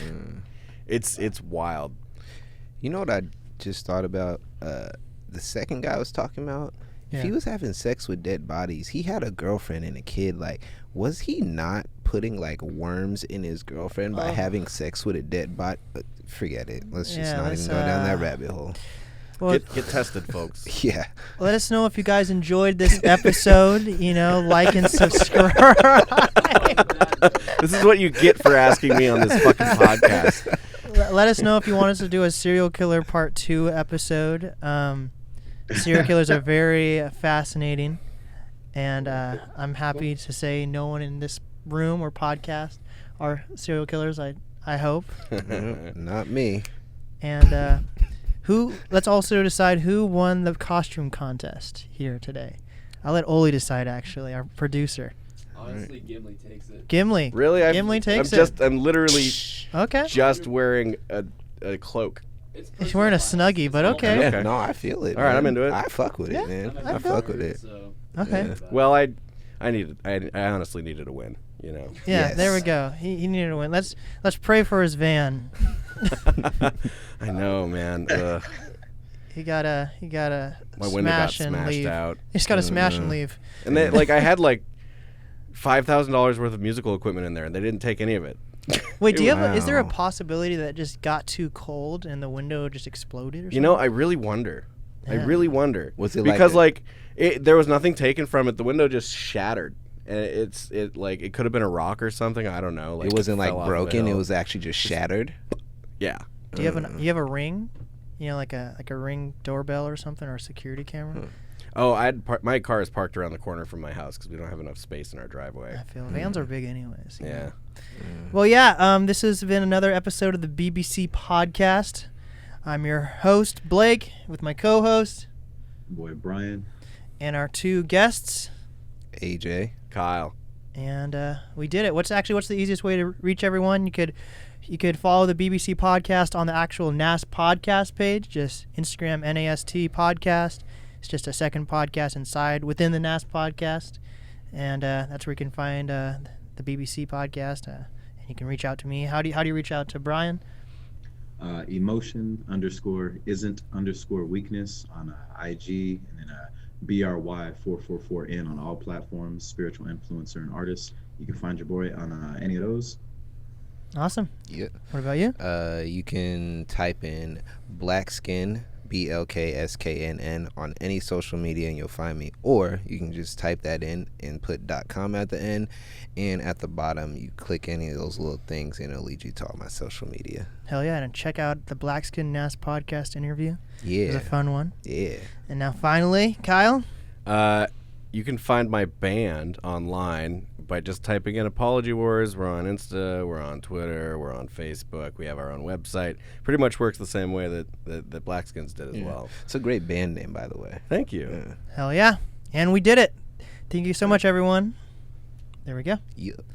it's wild. You know what I just thought about? The second guy I was talking about. If he was having sex with dead bodies, he had a girlfriend and a kid. Like, was he not putting like worms in his girlfriend by having sex with a dead body? Forget it. Let's just not even go down that rabbit hole. Well, get tested, folks. Yeah. Let us know if you guys enjoyed this episode. Like and subscribe. This is what you get for asking me on this fucking podcast. Let us know if you want us to do a serial killer part 2 episode. Serial killers are very fascinating, and I'm happy to say no one in this room or podcast are serial killers. I hope. Not me. And let's also decide who won the costume contest here today. I'll let Oli decide, actually, our producer. Honestly, Gimli takes it. Gimli. Really? Gimli takes it. I'm literally just wearing a cloak. He's wearing a Snuggie, but okay. Yeah, no, I feel it. All right, I'm into it. I fuck with it, man. I fuck with it. So, Okay. Well, I honestly needed a win, Yeah, Yes. there we go. He needed to win. Let's pray for his van. I know, man. He got a My window got smash and smashed leave. out. He's got to smash and leave. And then, I had $5,000 worth of musical equipment in there, and they didn't take any of it. Wait, is there a possibility that it just got too cold and the window just exploded or something? I really wonder. Yeah. I really wonder. Was it because there was nothing taken from it. The window just shattered, and it could have been a rock or something. I don't know. It wasn't fell off the broken. hill. It was actually just shattered. Yeah. Do you have a ring? Like a Ring doorbell or something, or a security camera? Oh, my car is parked around the corner from my house because we don't have enough space in our driveway. I feel vans are big anyways. Yeah. Well, this has been another episode of the BBC Podcast. I'm your host, Blake, with my co-host, Boy, Bryan. And our 2 guests, AJ. Kyle. And we did it. What's the easiest way to reach everyone? You could follow the BBC Podcast on the actual NAST Podcast page. Just Instagram NAST Podcast. It's just a second podcast within the NAST Podcast, and that's where you can find the BBC Podcast. And you can reach out to me. How do you reach out to Bryan? Emotion_isn't_weakness on IG, and then BRY444N on all platforms. Spiritual influencer and artist. You can find your boy on any of those. Awesome. Yeah. What about you? You can type in Blksknn, Blksknn, on any social media and you'll find me. Or you can just type that in and put .com at the end, and at the bottom you click any of those little things and it'll lead you to all my social media. Hell yeah, and check out the Blksknn NAST Podcast interview. Yeah. It was a fun one. Yeah. And now finally, Kyle? You can find my band online by just typing in Apology Wars. We're on Insta, we're on Twitter, we're on Facebook. We have our own website. Pretty much works the same way that Blksknns did as well. It's a great band name, by the way. Thank you. Yeah. Hell yeah. And we did it. Thank you so much, everyone. There we go. Yeah.